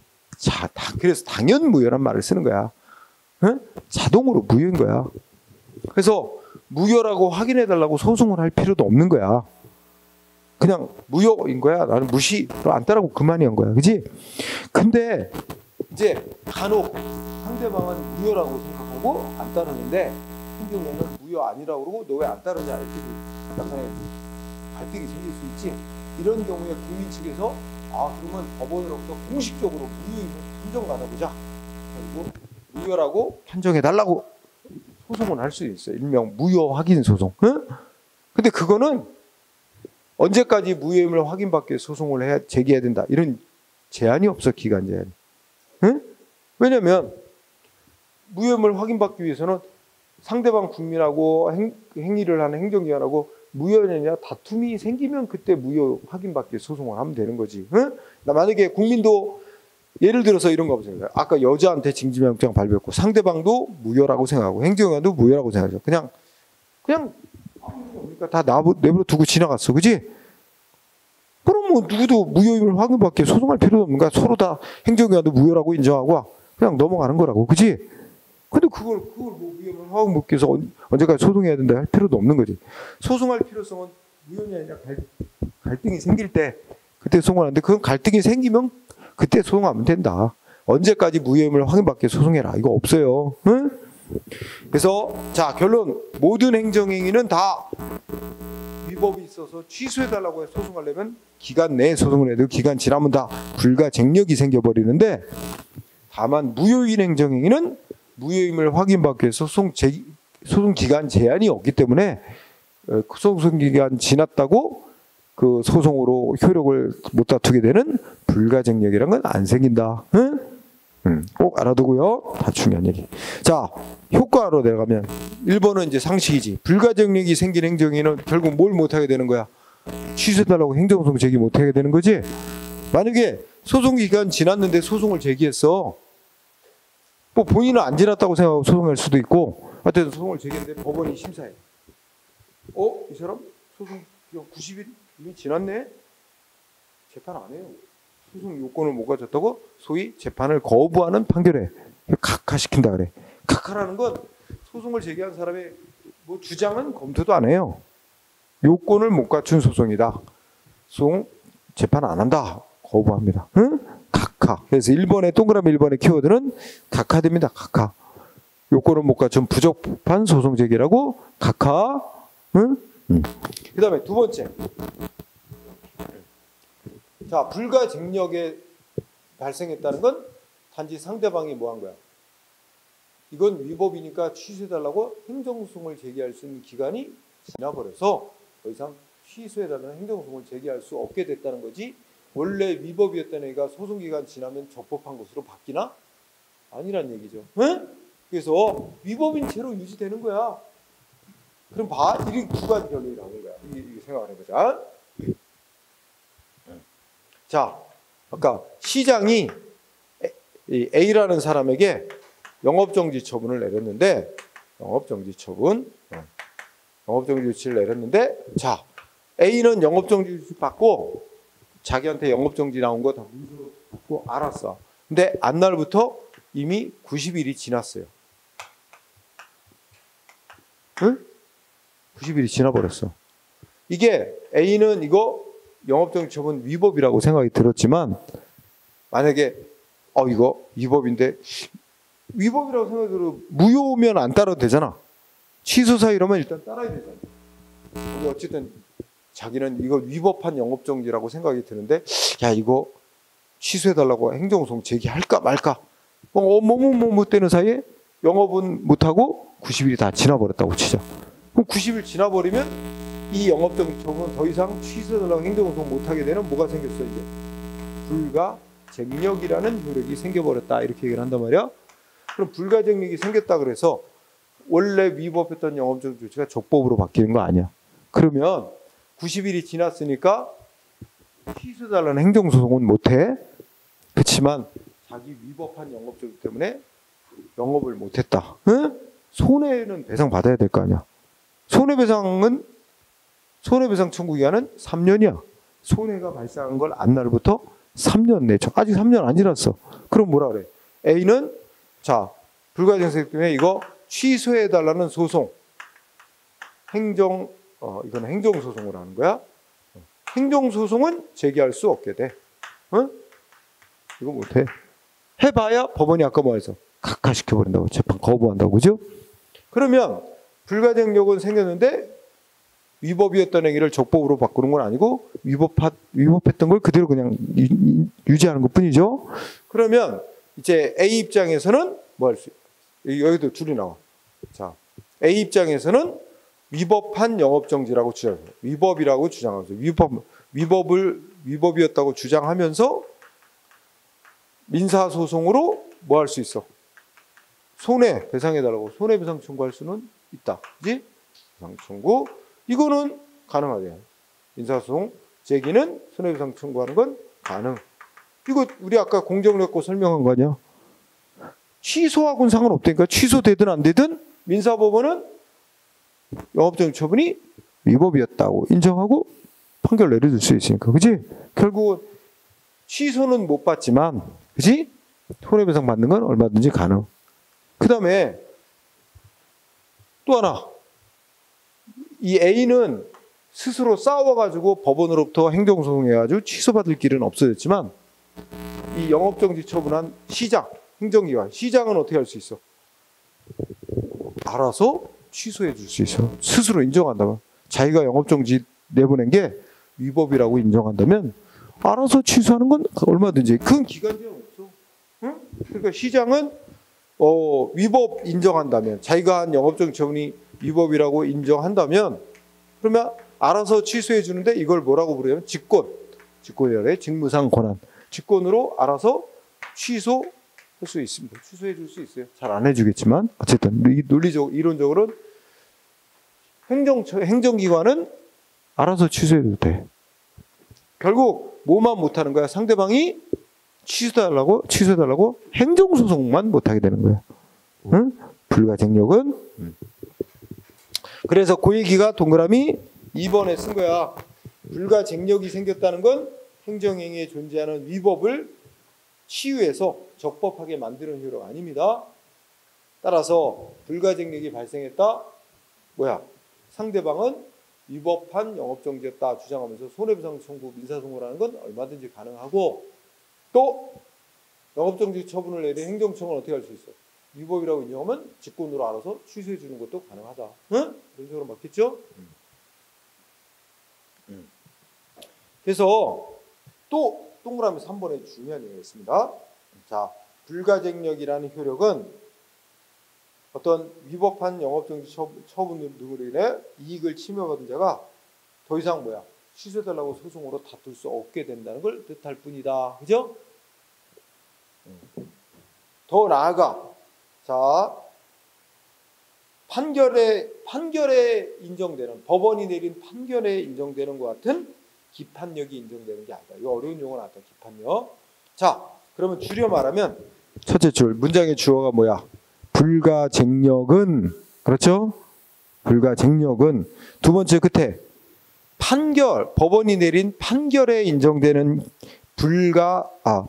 그래서 당연 무효란 말을 쓰는 거야. 응? 자동으로 무효인 거야. 그래서 무효라고 확인해달라고 소송을 할 필요도 없는 거야. 그냥 무효인 거야. 나는 무시로 안 따르고 그만이 한 거야. 그지? 근데 이제 간혹 상대방은 무효라고 생각하고 안 따르는데 행정위원은 무효 아니라고 그러고 너 왜 안 따르냐 이렇게 약간의 갈등이 생길 수 있지. 이런 경우에 국민 측에서 그러면 법원으로부터 공식적으로 무효임을 판정받아보자. 그리고 무효라고 판정해달라고 소송을 할 수 있어요. 일명 무효 확인 소송. 응? 근데 그거는 언제까지 무효임을 확인받기 위해 소송을 제기해야 된다. 이런 제한이 없어. 기간 제한이. 응? 왜냐면 무효임을 확인받기 위해서는 상대방 국민하고 행위를 하는 행정기관하고 무효냐 다툼이 생기면 그때 무효 확인받기 위해 소송을 하면 되는 거지. 응? 나 만약에 국민도 예를 들어서 이런 거 보세요. 아까 여자한테 징집영장 발부했고 상대방도 무효라고 생각하고 행정기관도 무효라고 생각하죠. 그냥 그러니까 다 내버려 두고 지나갔어. 그지? 그럼 뭐 누구도 무효임을 확인받기 위해 소송할 필요도 없는 거야. 서로 다 행정기관도 무효라고 인정하고 그냥 넘어가는 거라고. 그지? 근데 그걸 뭐 무효임을 확인받기 위해서 언제까지 소송해야 된다 할 필요도 없는 거지. 소송할 필요성은 무효냐 아니냐 갈등이 생길 때 그때 소송하는데 그건 갈등이 생기면 그때 소송하면 된다. 언제까지 무효임을 확인받기 위해 소송해라. 이거 없어요. 응? 그래서 자 결론 모든 행정행위는 다 위법이 있어서 취소해달라고 해서 소송하려면 기간 내에 소송을 해도 기간 지나면 다 불가쟁력이 생겨버리는데 다만 무효인 행정행위는 무효임을 확인받기 위해서 소송 기간 제한이 없기 때문에 소송 기간 지났다고 그 소송으로 효력을 못 다투게 되는 불가쟁력이라는 건 안 생긴다. 응? 꼭 알아두고요. 다 중요한 얘기. 자, 효과로 내려가면 1번은 이제 상식이지. 불가쟁력이 생긴 행정위는 결국 뭘 못하게 되는 거야? 취소해달라고 행정소송 제기 못하게 되는 거지. 만약에 소송기간 지났는데 소송을 제기했어. 뭐 본인은 안 지났다고 생각하고 소송할 수도 있고 하여튼 소송을 제기했는데 법원이 심사해. 이 사람 소송 90일 이미 지났네? 재판 안 해요. 소송 요건을 못 가졌다고 소위 재판을 거부하는 판결에 각하시킨다 그래. 각하라는 건 소송을 제기한 사람의 뭐 주장은 검토도 안 해요. 요건을 못 갖춘 소송이다. 소송 재판 안 한다. 거부합니다. 응? 각하. 그래서 1번의 동그라미 1번의 키워드는 각하됩니다. 각하. 요건을 못 갖춘 부적합한 소송 제기라고 각하. 응? 그 다음에 두 번째. 자, 불가쟁력에 발생했다는 건 단지 상대방이 뭐 한 거야? 이건 위법이니까 취소해달라고 행정소송을 제기할 수 있는 기간이 지나버려서 더 이상 취소해달라는 행정소송을 제기할 수 없게 됐다는 거지. 원래 위법이었던 애가 소송기간 지나면 적법한 것으로 바뀌나? 아니란 얘기죠. 응? 그래서 위법인 채로 유지되는 거야. 그럼 이렇게 두 가지 결론이 나오는 거야. 이게 생각을 해보자. 자, 아까 시장이 A라는 사람에게 영업정지 처분을 내렸는데 영업정지 조치를 내렸는데 자, A는 영업정지 조치 받고 자기한테 영업정지 나온 거 다 문서로 받고 알았어. 근데 안날부터 이미 90일이 지났어요. 응? 90일이 지나버렸어. 이게 A는 이거 영업정지 처분 위법이라고 생각이 들었지만 만약에 이거 위법인데 위법이라고 생각이 들어 무효면 안 따라도 되잖아. 취소사 이러면 일단 따라야 되잖아. 근데 어쨌든 자기는 이거 위법한 영업정지라고 생각이 드는데 야 이거 취소해달라고 행정소송 제기할까 말까 뭐 되는 사이에 영업은 못하고 90일이 다 지나버렸다고 치자. 그럼 90일 지나버리면 이 영업정지 처분은 더 이상 취소해달라고 행정소송 못하게 되는 뭐가 생겼어 이제 불가쟁력이라는 효력이 생겨버렸다 이렇게 얘기를 한단 말이야. 그럼 불가쟁력이 생겼다 그래서 원래 위법했던 영업정지 조치가 적법으로 바뀌는 거 아니야. 그러면 90일이 지났으니까 취소해달라는 행정소송은 못해. 그렇지만 자기 위법한 영업정지 때문에 영업을 못했다. 응? 손해는 배상 받아야 될 거 아니야. 손해배상 청구 기간은 3년이야. 손해가 발생한 걸 안날부터 3년 내. 아직 3년 안 지났어. 그럼 뭐라 그래? A는 자 불가쟁력 때문에 이거 취소해달라는 소송. 이거는 행정소송을 하는 거야. 행정소송은 제기할 수 없게 돼. 응? 이거 못해. 해봐야 법원이 아까 뭐해서 각하시켜버린다고. 재판 거부한다고. 그죠? 그러면 불가쟁력은 생겼는데 위법이었던 행위를 적법으로 바꾸는 건 아니고 위법했던 걸 그대로 그냥 유지하는 것 뿐이죠. 그러면 이제 A 입장에서는 뭐 할 수 있어요? 여기도 둘이 나와. 자, A 입장에서는 위법한 영업정지라고 주장해요. 위법이라고 주장하면서 위법이었다고 주장하면서 민사소송으로 뭐 할 수 있어? 손해배상해달라고 손해배상 청구할 수는 있다. 그지? 배상 청구. 이거는 가능하대요. 민사소송 제기는 손해배상 청구하는 건 가능. 이거 우리 아까 공정력고 설명한 거 아니야? 취소하고는 상관없다니까. 취소되든 안 되든 민사법원은 영업정지 처분이 위법이었다고 인정하고 판결 내려줄 수 있으니까. 그지? 결국은 취소는 못 받지만, 그지? 손해배상 받는 건 얼마든지 가능. 그 다음에 또 하나. 이 A는 스스로 싸워가지고 법원으로부터 행정소송해가지고 취소받을 길은 없어졌지만 이 영업정지 처분한 시장, 행정기관, 시장은 어떻게 할 수 있어? 알아서 취소해 줄 수 있어. 스스로 인정한다면. 자기가 영업정지 내보낸 게 위법이라고 인정한다면 알아서 취소하는 건 얼마든지. 그건 기간 제한 없어. 응? 그러니까 시장은 위법 인정한다면, 자기가 한 영업정지 처분이 위법이라고 인정한다면 그러면 알아서 취소해 주는데 이걸 뭐라고 부르냐면 직권이래. 직무상 권한. 직권으로 알아서 취소할 수 있습니다. 취소해 줄 수 있어요. 잘 안 해주겠지만 어쨌든 이론적으로는 행정기관은 알아서 취소해도 돼. 결국 뭐만 못하는 거야? 상대방이 취소해달라고 행정소송만 못하게 되는 거야. 응? 불가쟁력은. 그래서 그 얘기가 동그라미 2번에 쓴 거야. 불가쟁력이 생겼다는 건 행정행위에 존재하는 위법을 치유해서 적법하게 만드는 효력 아닙니다. 따라서 불가쟁력이 발생했다. 뭐야? 상대방은 위법한 영업정지였다 주장하면서 손해배상 청구, 민사소송을 건 얼마든지 가능하고, 또 영업정지 처분을 내린 행정청은 어떻게 할 수 있어? 위법이라고 인정하면 직권으로 알아서 취소해 주는 것도 가능하다. 응? 이런 식으로 맞겠죠? 그래서 또 동그라미 3번에 중요한 얘기가 있습니다. 자, 불가쟁력이라는 효력은 어떤 위법한 영업정지 처분 등으로 인해 이익을 침해받은 자가 더 이상 뭐야? 취소해달라고 소송으로 다툴 수 없게 된다는 걸 뜻할 뿐이다. 그죠? 더 나아가, 자, 판결에 인정되는, 법원이 내린 판결에 인정되는 것 같은 기판력이 인정되는 게 아니다. 이거 어려운 용어 나왔다. 기판력. 자, 그러면 줄여 말하면 첫째 줄 문장의 주어가 뭐야? 불가쟁력은, 그렇죠? 불가쟁력은. 두 번째 끝에 법원이 내린 판결에 인정되는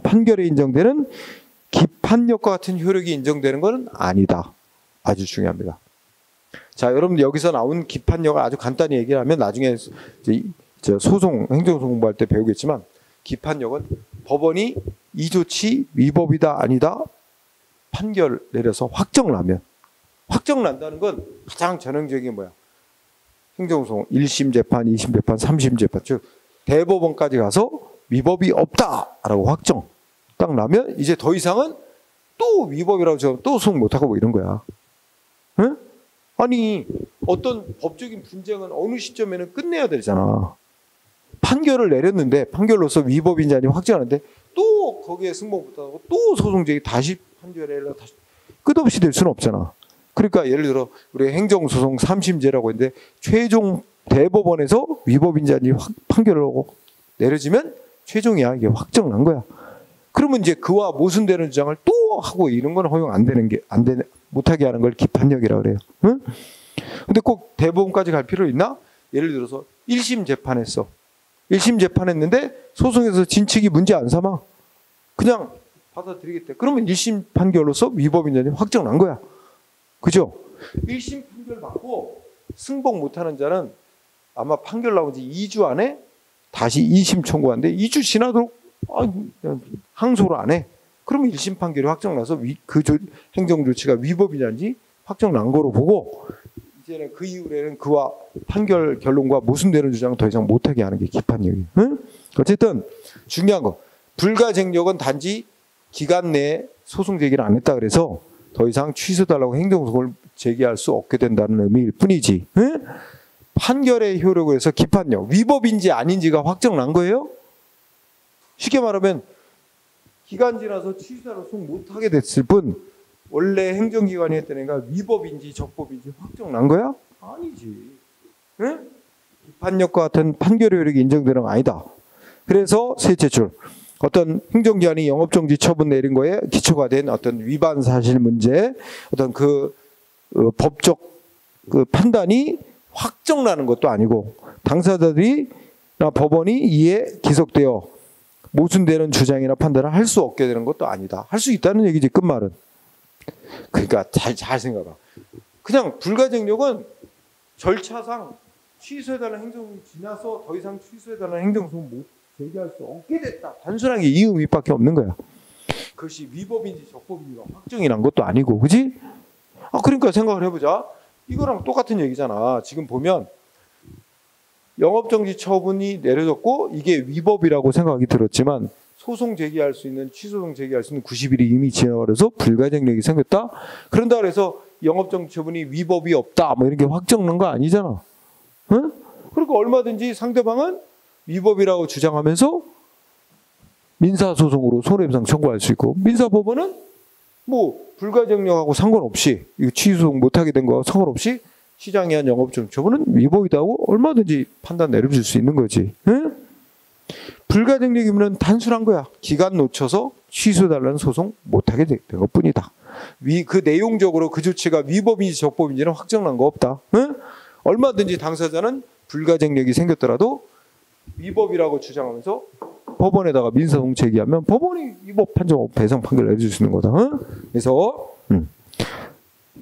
판결에 인정되는 기판력과 같은 효력이 인정되는 것은 아니다. 아주 중요합니다. 자, 여러분 여기서 나온 기판력을 아주 간단히 얘기를 하면 나중에 행정소송 공부할 때 배우겠지만, 기판력은 법원이 이 조치 위법이다 아니다 판결 내려서 확정난다는 건 가장 전형적인 뭐야? 행정소송 1심 재판, 2심 재판, 3심 재판, 즉 대법원까지 가서 위법이 없다라고 확정 딱 나면 이제 더 이상은 또 위법이라고 지금 또 소송 못하고 뭐 이런 거야. 응? 아니, 어떤 법적인 분쟁은 어느 시점에는 끝내야 되잖아. 판결을 내렸는데 판결로서 위법인지 아니면 확정하는데 또 거기에 승복 못하고 또 소송 제기 다시 판결에 다시 끝없이 될 수는 없잖아. 그러니까 예를 들어 우리 행정소송 3심제라고 했는데 최종 대법원에서 위법인지 아니면 판결을 하고 내려지면 최종이야. 이게 확정난 거야. 그러면 이제 그와 모순되는 주장을 또 하고 이런 건 허용 못하게 하는 걸 기판력이라고 그래요. 응? 근데 꼭 대법원까지 갈 필요 있나? 예를 들어서 1심 재판했어. 1심 재판했는데 소송에서 진측이 문제 안 삼아. 그냥 받아들이겠대. 그러면 1심 판결로서 위법인지 아니면 확정난 거야. 그죠? 1심 판결 받고 승복 못하는 자는 아마 판결 나온 지 2주 안에 다시 2심 청구하는데 2주 지나도록 항소를 안 해. 그러면 1심 판결이 확정나서 그 행정조치가 위법이냐는지 확정난 거로 보고 이제는 그 이후에는 그와 판결 결론과 모순되는 주장을 더 이상 못하게 하는 게 기판력이에요. 응? 어쨌든 중요한 거 불가쟁력은 단지 기간 내에 소송 제기를 안 했다 그래서 더 이상 취소달라고 행정소송을 제기할 수 없게 된다는 의미일 뿐이지. 응? 판결의 효력을 해서 기판력 위법인지 아닌지가 확정난 거예요. 쉽게 말하면 기간 지나서 취소하러 소송 못하게 됐을 뿐 원래 행정기관이 했던 애가 위법인지 적법인지 확정난 거야? 아니지. 응? 기판력과 같은 판결의 효력이 인정되는 건 아니다. 그래서 셋째 줄 어떤 행정기관이 영업정지 처분 내린 거에 기초가 된 어떤 위반 사실 문제 어떤 법적 판단이 확정나는 것도 아니고 당사자들이나 법원이 이에 기속되어 모순되는 주장이나 판단을 할 수 없게 되는 것도 아니다. 할 수 있다는 얘기지 끝말은. 그러니까 잘 생각하. 그냥 불가쟁력은 절차상 취소해달라는 행정소송이 지나서 더 이상 취소해달라는 행정소송 못 제기할 수 없게 됐다. 단순하게 이 의미밖에 없는 거야. 그것이 위법인지 적법인지가 확정이 난 것도 아니고, 그지? 그러니까 생각을 해보자. 이거랑 똑같은 얘기잖아. 지금 보면 영업정지 처분이 내려졌고 이게 위법이라고 생각이 들었지만 소송 제기할 수 있는 취소송 제기할 수 있는 90일이 이미 지나버려서 불가쟁력이 생겼다. 그런다 그래서 영업정지 처분이 위법이 없다. 뭐 이런 게 확정난 거 아니잖아. 응? 그러니까 얼마든지 상대방은 위법이라고 주장하면서 민사소송으로 손해배상 청구할 수 있고 민사법원은 뭐 불가쟁력하고 상관없이 이거 취소송 못하게 된 거와 상관없이 시장에 한 영업정지 처분은 위법이다고 얼마든지 판단 내려줄 수 있는 거지. 응? 불가쟁력이면 단순한 거야. 기간 놓쳐서 취소해달라는 소송 못하게 된 것뿐이다. 그 내용적으로 그 조치가 위법인지 적법인지는 확정난 거 없다. 응? 얼마든지 당사자는 불가쟁력이 생겼더라도 위법이라고 주장하면서 법원에다가 민사소송 제기하면 법원이 위법 판정 배상 판결 내줄 수 있는 거다. 응? 그래서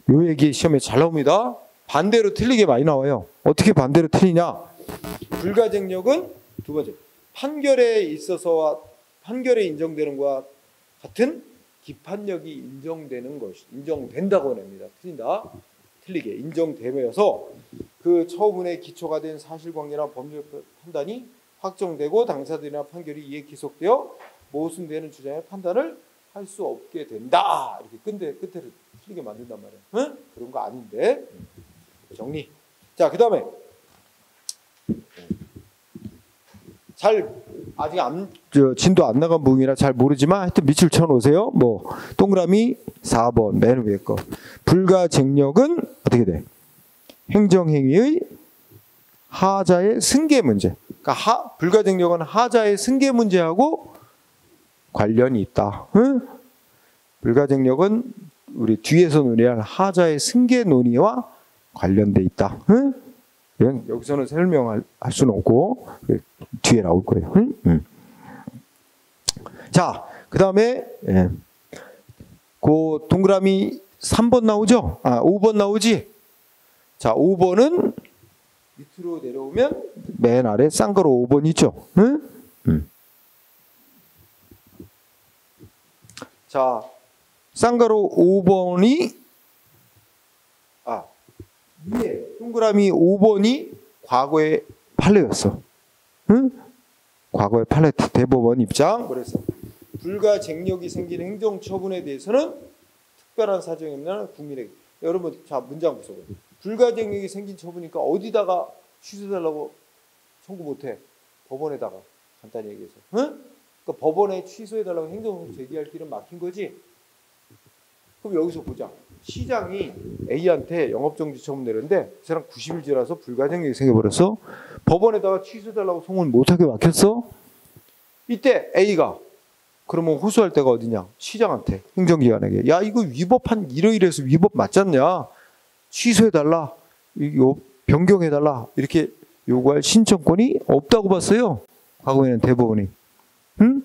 요 얘기 시험에 잘 나옵니다. 반대로 틀리게 많이 나와요. 어떻게 반대로 틀리냐? 불가쟁력은 두 번째 판결에 있어서와 판결에 인정되는 것과 같은 기판력이 인정되는 것이 인정된다고 냅니다. 틀린다. 틀리게 인정되면서 그 처분의 기초가 된 사실관계나 법률 판단이 확정되고 당사들이나 판결이 이에 기속되어 모순되는 주장의 판단을 할 수 없게 된다. 이렇게 끝에를 틀리게 만든단 말이에요. 응? 그런 거 아닌데. 정리. 자, 그 다음에 아직 진도 안 나간 부분이라 잘 모르지만 하여튼 밑줄 쳐놓으세요. 뭐 동그라미 4번 맨 위에 거. 불가쟁력은 어떻게 돼? 행정행위의 하자의 승계 문제. 그러니까 불가쟁력은 하자의 승계 문제하고 관련이 있다. 응? 불가쟁력은 우리 뒤에서 논의할 하자의 승계 논의와 관련돼 있다. 응? 여기서는 설명할 수는 없고 뒤에 나올 거예요. 응? 자, 그 다음에 그 동그라미 3번 나오죠? 5번 나오지? 자, 5번은 밑으로 내려오면 맨 아래 쌍가로 5번 있죠? 응? 자, 쌍가로 5번이 위에 동그라미 5번이 과거의 판례였어. 응? 과거의 판례 대법원 입장. 그래서 불가쟁력이 생긴 행정처분에 대해서는 특별한 사정이 없는 국민에게. 여러분, 자 문장 보세요. 불가쟁력이 생긴 처분이니까 어디다가 취소해달라고 청구 못해? 법원에다가. 간단히 얘기해서. 응? 그러니까 법원에 취소해달라고 행정소송 제기할 길은 막힌 거지. 그럼 여기서 보자. 시장이 A한테 영업정지 처분 내렸는데 그 사람 90일 지나서 불가쟁력이 생겨버렸어. 법원에다가 취소해달라고 소문 못하게 막혔어. 이때 A가 그러면 호소할 데가 어디냐? 시장한테, 행정기관에게. 야, 이거 위법한 이러이래서 위법 맞지 않냐? 취소해달라. 이거 변경해달라. 이렇게 요구할 신청권이 없다고 봤어요. 과거에는 대법원이. 응?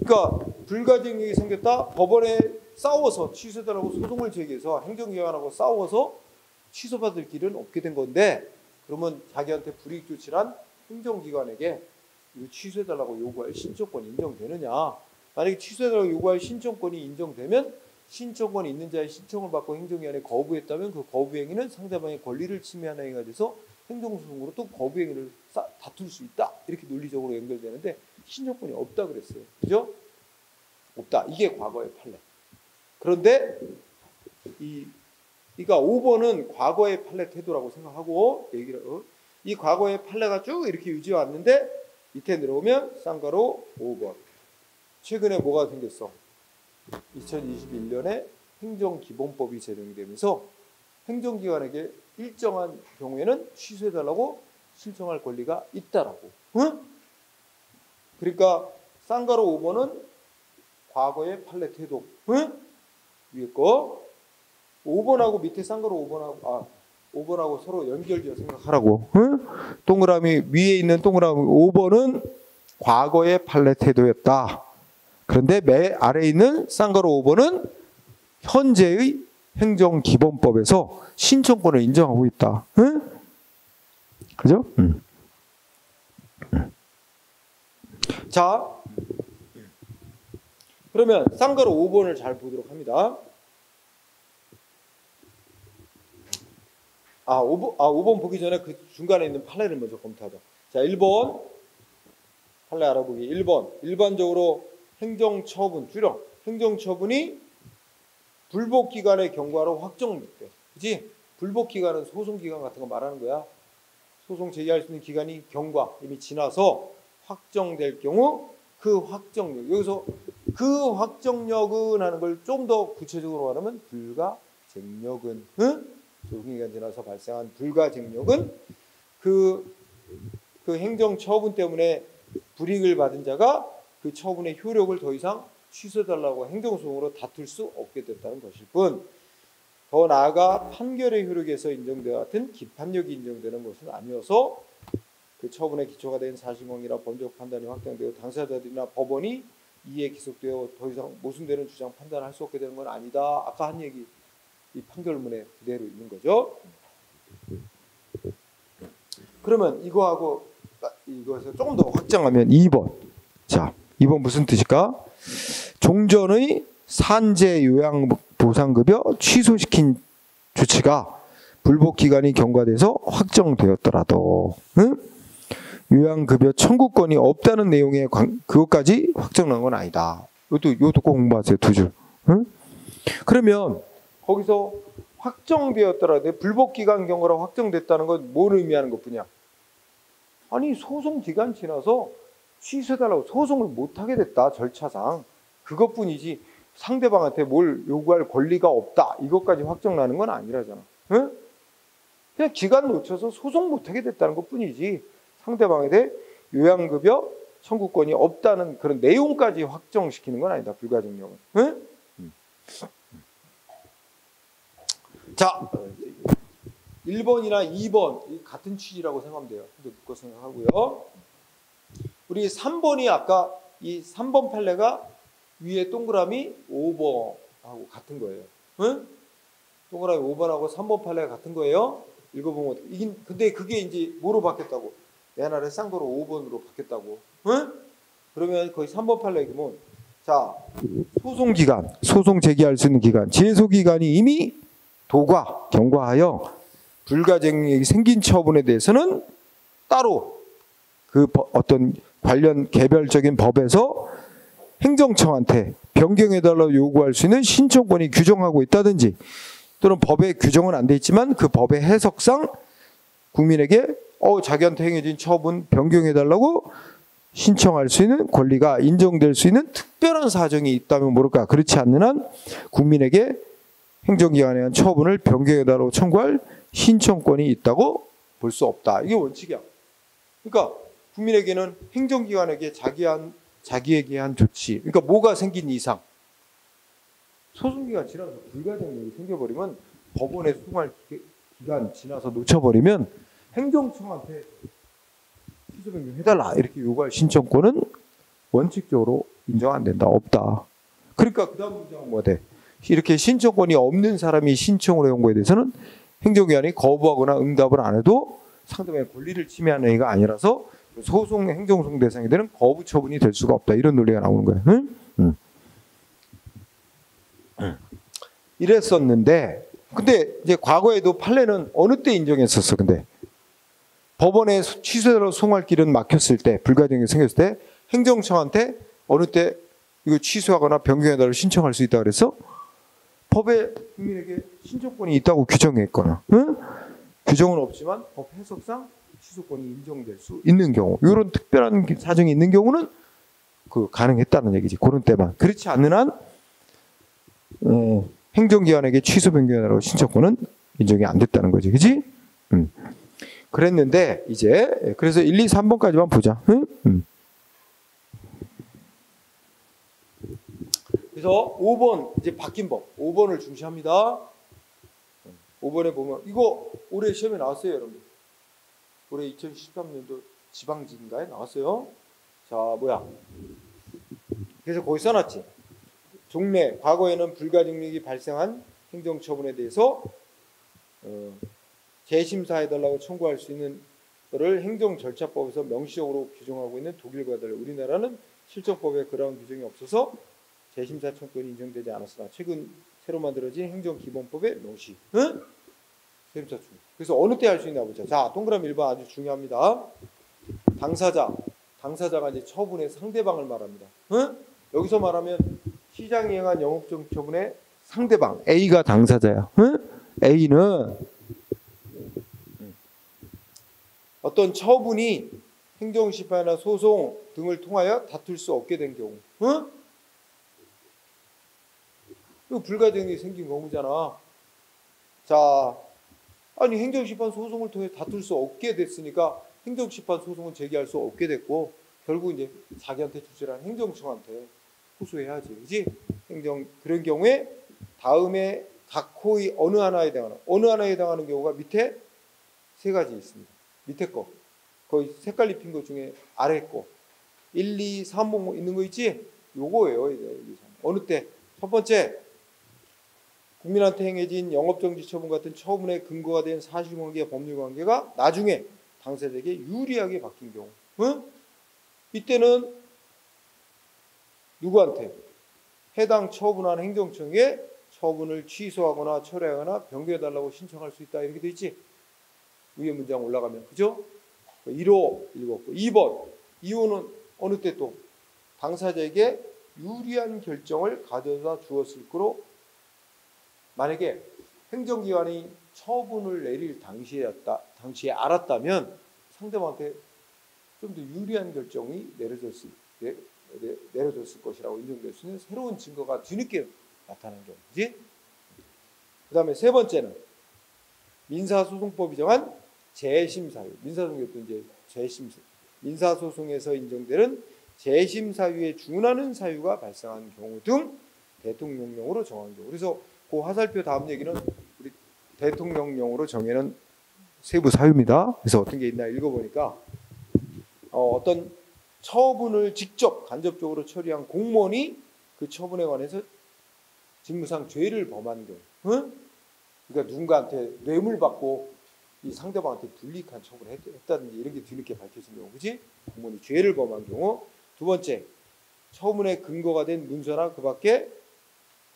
그러니까 불가쟁력이 생겼다. 법원에 싸워서 취소해달라고 소송을 제기해서 행정기관하고 싸워서 취소받을 길은 없게 된 건데 그러면 자기한테 불이익 조치란 행정기관에게 이거 취소해달라고 요구할 신청권이 인정되느냐. 만약에 취소해달라고 요구할 신청권이 인정되면 신청권이 있는 자의 신청을 받고 행정기관에 거부했다면 그 거부행위는 상대방의 권리를 침해하는 행위가 돼서 행정소송으로 또 거부행위를 다툴 수 있다. 이렇게 논리적으로 연결되는데 신청권이 없다 그랬어요. 그죠? 없다. 이게 과거의 판례. 그런데 그러니까 5번은 과거의 판례 태도라고 생각하고 이 과거의 판례가 쭉 이렇게 유지해 왔는데 밑에 내려오면 쌍가로 5번. 최근에 뭐가 생겼어? 2021년에 행정기본법이 제정이 되면서 행정기관에게 일정한 경우에는 취소해달라고 신청할 권리가 있다라고. 응? 그러니까 쌍가로 5번은 과거의 판례 태도. 응? 위에 거 5번하고 밑에 쌍가로 5번하고 서로 연결지어 생각하라고. 응? 동그라미 위에 있는 동그라미 5번은 과거의 판례 태도였다. 그런데 맨 아래에 있는 쌍가로 5번은 현재의 행정기본법에서 신청권을 인정하고 있다. 응? 그죠? 자, 그러면 쌍가로 5번을 잘 보도록 합니다. 5번 보기 전에 그 중간에 있는 판례를 먼저 검토하자. 자, 1번 판례 알아보기. 1번 일반적으로 행정처분 줄여. 행정처분이 불복기간의 경과로 확정됐대. 그치? 불복기간은 소송기간 같은 거 말하는 거야. 소송 제기할 수 있는 기간이 경과 이미 지나서 확정될 경우 그 확정력. 여기서 그 확정력은 하는 걸 좀 더 구체적으로 말하면 불가쟁력은 소송기간 지나서 발생한 불가쟁력은 그 행정처분 때문에 불이익을 받은 자가 그 처분의 효력을 더 이상 취소해달라고 행정소송으로 다툴 수 없게 됐다는 것일 뿐, 더 나아가 판결의 효력에서 인정되어 같은 기판력이 인정되는 것은 아니어서 그 처분의 기초가 된 사실관계나 법적 판단이 확정되어 당사자들이나 법원이 이에 기속되어 더 이상 모순되는 주장 판단을 할 수 없게 되는 건 아니다. 아까 한 얘기 이 판결문에 그대로 있는 거죠. 그러면 이거하고 이것을 조금 더 확장하면 2번. 자, 2번 무슨 뜻일까? 종전의 산재 요양 보상급여 취소시킨 조치가 불복기간이 경과돼서 확정되었더라도 요양급여 청구권이 없다는 내용의 그것까지 확정난 건 아니다. 이것도 꼭 공부하세요. 두 줄. 그러면 거기서 확정되었더라도 불복기간 경과로 확정됐다는 건 뭘 의미하는 것뿐이야? 아니 소송기간 지나서 취소해달라고 소송을 못하게 됐다. 절차상. 그것뿐이지 상대방한테 뭘 요구할 권리가 없다. 이것까지 확정나는 건 아니라잖아. 응? 그냥 기간 놓쳐서 소송 못하게 됐다는 것뿐이지 상대방에 대해 요양급여 청구권이 없다는 그런 내용까지 확정시키는 건 아니다. 불가증력은. 응? 자, 1번이나 2번 같은 취지라고 생각하면 돼요. 묶어 생각하고요. 우리 3번이 아까 이 3번 판례가 위에 동그라미 5번하고 같은 거예요. 응? 동그라미 5번하고 3번 판례가 같은 거예요. 읽어보면 이긴 근데 그게 이제 뭐로 바뀌었다고? 옛날에 쌍거로 5번으로 바뀌었다고. 응? 그러면 거의 3번 판례이면 자, 소송 기간, 소송 제기할 수 있는 기간, 제소 기간이 이미 도과, 경과하여 불가쟁력이 생긴 처분에 대해서는 따로 그 어떤 관련 개별적인 법에서 행정청한테 변경해달라고 요구할 수 있는 신청권이 규정하고 있다든지 또는 법에 규정은 안 돼 있지만 그 법의 해석상 국민에게 자기한테 행해진 처분 변경해달라고 신청할 수 있는 권리가 인정될 수 있는 특별한 사정이 있다면 모를까. 그렇지 않는 한 국민에게 행정기관에 의한 처분을 변경해달라고 청구할 신청권이 있다고 볼 수 없다. 이게 원칙이야. 그러니까 국민에게는 행정기관에게 자기에게 한 조치, 그러니까 뭐가 생긴 이상 소송기간 지나서 불가쟁력이 생겨버리면 법원에 소송할 기간 지나서 놓쳐버리면 행정청한테 취소 변경해달라 이렇게 요구할 신청권은 원칙적으로 인정 안 된다. 없다. 그러니까 그 다음 문장은 뭐가 돼? 이렇게 신청권이 없는 사람이 신청을 해온 거에 대해서는 행정기관이 거부하거나 응답을 안 해도 상대방의 권리를 침해하는 행위가 아니라서 소송 행정소송 대상이 되는 거부 처분이 될 수가 없다. 이런 논리가 나오는 거예요. 응? 이랬었는데 근데 이제 과거에도 판례는 어느 때 인정했었어. 근데 법원에 취소로 소송할 길은 막혔을 때 불가능이 생겼을 때 행정청한테 어느 때 이거 취소하거나 변경해달라고 신청할 수 있다 그래서 법에 국민에게 신청권이 있다고 규정했거나 응? 규정은 없지만 법 해석상 취소권이 인정될 수 있는 경우 이런 특별한 사정이 있는 경우는 그 가능했다는 얘기지. 그런 때만. 그렇지 않는 한 행정기관에게 취소 변경하라고 신청권은 인정이 안 됐다는 거지. 그지? 그랬는데 이제 그래서 1, 2, 3번까지만 보자. 응? 그래서 5번 이제 바뀐 법 5번을 중시합니다. 5번에 보면 이거 올해 시험에 나왔어요, 여러분들. 올해 2013년도 지방직인가에 나왔어요. 자, 뭐야? 그래서 거기 써놨지. 종래 과거에는 불가능력이 발생한 행정처분에 대해서 재심사해달라고 청구할 수 있는 것을 행정절차법에서 명시적으로 규정하고 있는 독일과 달리 우리나라는 실정법에 그러한 규정이 없어서 재심사 청구권이 인정되지 않았으나 최근 새로 만들어진 행정기본법에 명시. 응? 재심사 청구. 그래서 어느 때 할 수 있나 보자. 자, 동그라미 1번 아주 중요합니다. 당사자가 이제 처분의 상대방을 말합니다. 응? 여기서 말하면 시장이 행한 영업적 처분의 상대방 A가 당사자야. 응? A는 어떤 처분이 행정심판이나 소송 등을 통하여 다툴 수 없게 된 경우. 응? 이거 불가능이 생긴 경우잖아. 자, 아니 행정심판 소송을 통해 다툴 수 없게 됐으니까 행정심판 소송은 제기할 수 없게 됐고 결국 이제 자기한테 출세한 행정청한테 호소해야지, 그지? 그런 경우에 다음에 각 호의 어느 하나에 해당하는 경우가 밑에 세 가지 있습니다. 밑에 거 거의 색깔 입힌 것 중에 아래 거 1, 2, 3번 있는 거 있지? 요거예요. 1, 2, 3. 어느 때? 첫 번째, 국민한테 행해진 영업정지 처분 같은 처분의 근거가 된 사실관계, 법률관계가 나중에 당사자에게 유리하게 바뀐 경우. 응? 이때는 누구한테? 해당 처분한 행정청에 처분을 취소하거나 철회하거나 변경해달라고 신청할 수 있다. 이렇게 돼 있지? 위에 문장 올라가면. 그죠? 1호 읽었고. 2번. 이유는 어느 때 또? 당사자에게 유리한 결정을 가져다 주었을 거로 만약에 행정기관이 처분을 내릴 당시에 알았다면 상대방한테 좀 더 유리한 결정이 내려졌을 것이라고 인정될 수 있는 새로운 증거가 뒤늦게 나타난 경우지. 그 다음에 세 번째는 민사소송법이 정한 재심사유. 민사소송에도 이제 민사소송에서 인정되는 재심사유에 준하는 사유가 발생한 경우 등 대통령령으로 정한 경우. 그래서 그 화살표 다음 얘기는 우리 대통령령으로 정해는 세부 사유입니다. 그래서 어떤 게 있나 읽어보니까 어떤 처분을 직접 간접적으로 처리한 공무원이 그 처분에 관해서 직무상 죄를 범한 경우, 응? 그러니까 누군가한테 뇌물 받고 이 상대방한테 불이익한 처분을 했다든지 이런 게 뒤늦게 밝혀진 경우, 그지? 공무원이 죄를 범한 경우. 두 번째, 처분의 근거가 된 문서나 그밖에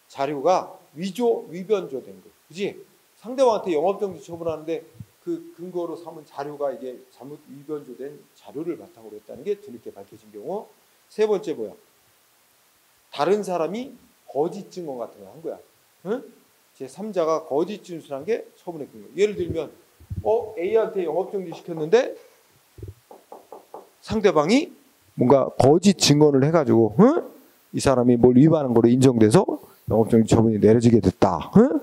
자료가 위변조된 거, 그지? 상대방한테 영업정지 처분하는데 그 근거로 삼은 자료가 이게 잘못 위변조된 자료를 바탕으로 했다는 게 뒤늦게 밝혀진 경우. 세 번째 뭐야? 다른 사람이 거짓 증언 같은 걸 한 거야. 응? 제3자가 거짓 진술한 게 처분의 근거. 예를 들면 A한테 영업정지 시켰는데 상대방이 뭔가 거짓 증언을 해가지고 응? 이 사람이 뭘 위반한 거로 인정돼서 영업정지 처분이 내려지게 됐다. 응?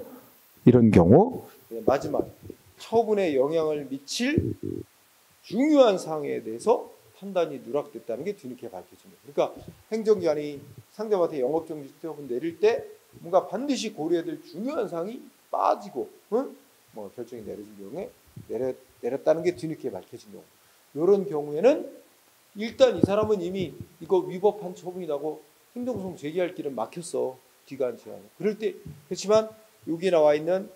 이런 경우. 마지막, 처분에 영향을 미칠 중요한 사항에 대해서 판단이 누락됐다는 게 뒤늦게 밝혀집니다. 그러니까 행정기관이 상대방한테 영업정지 처분 내릴 때 뭔가 반드시 고려해야 될 중요한 사항이 빠지고 응? 뭐 결정이 내려진 경우에 내렸다는 게 뒤늦게 밝혀진 경우. 이런 경우에는 일단 이 사람은 이미 이거 위법한 처분이라고 행정소송 제기할 길은 막혔어. 기간 제한. 그럴 때 그렇지만 여기 나와 있는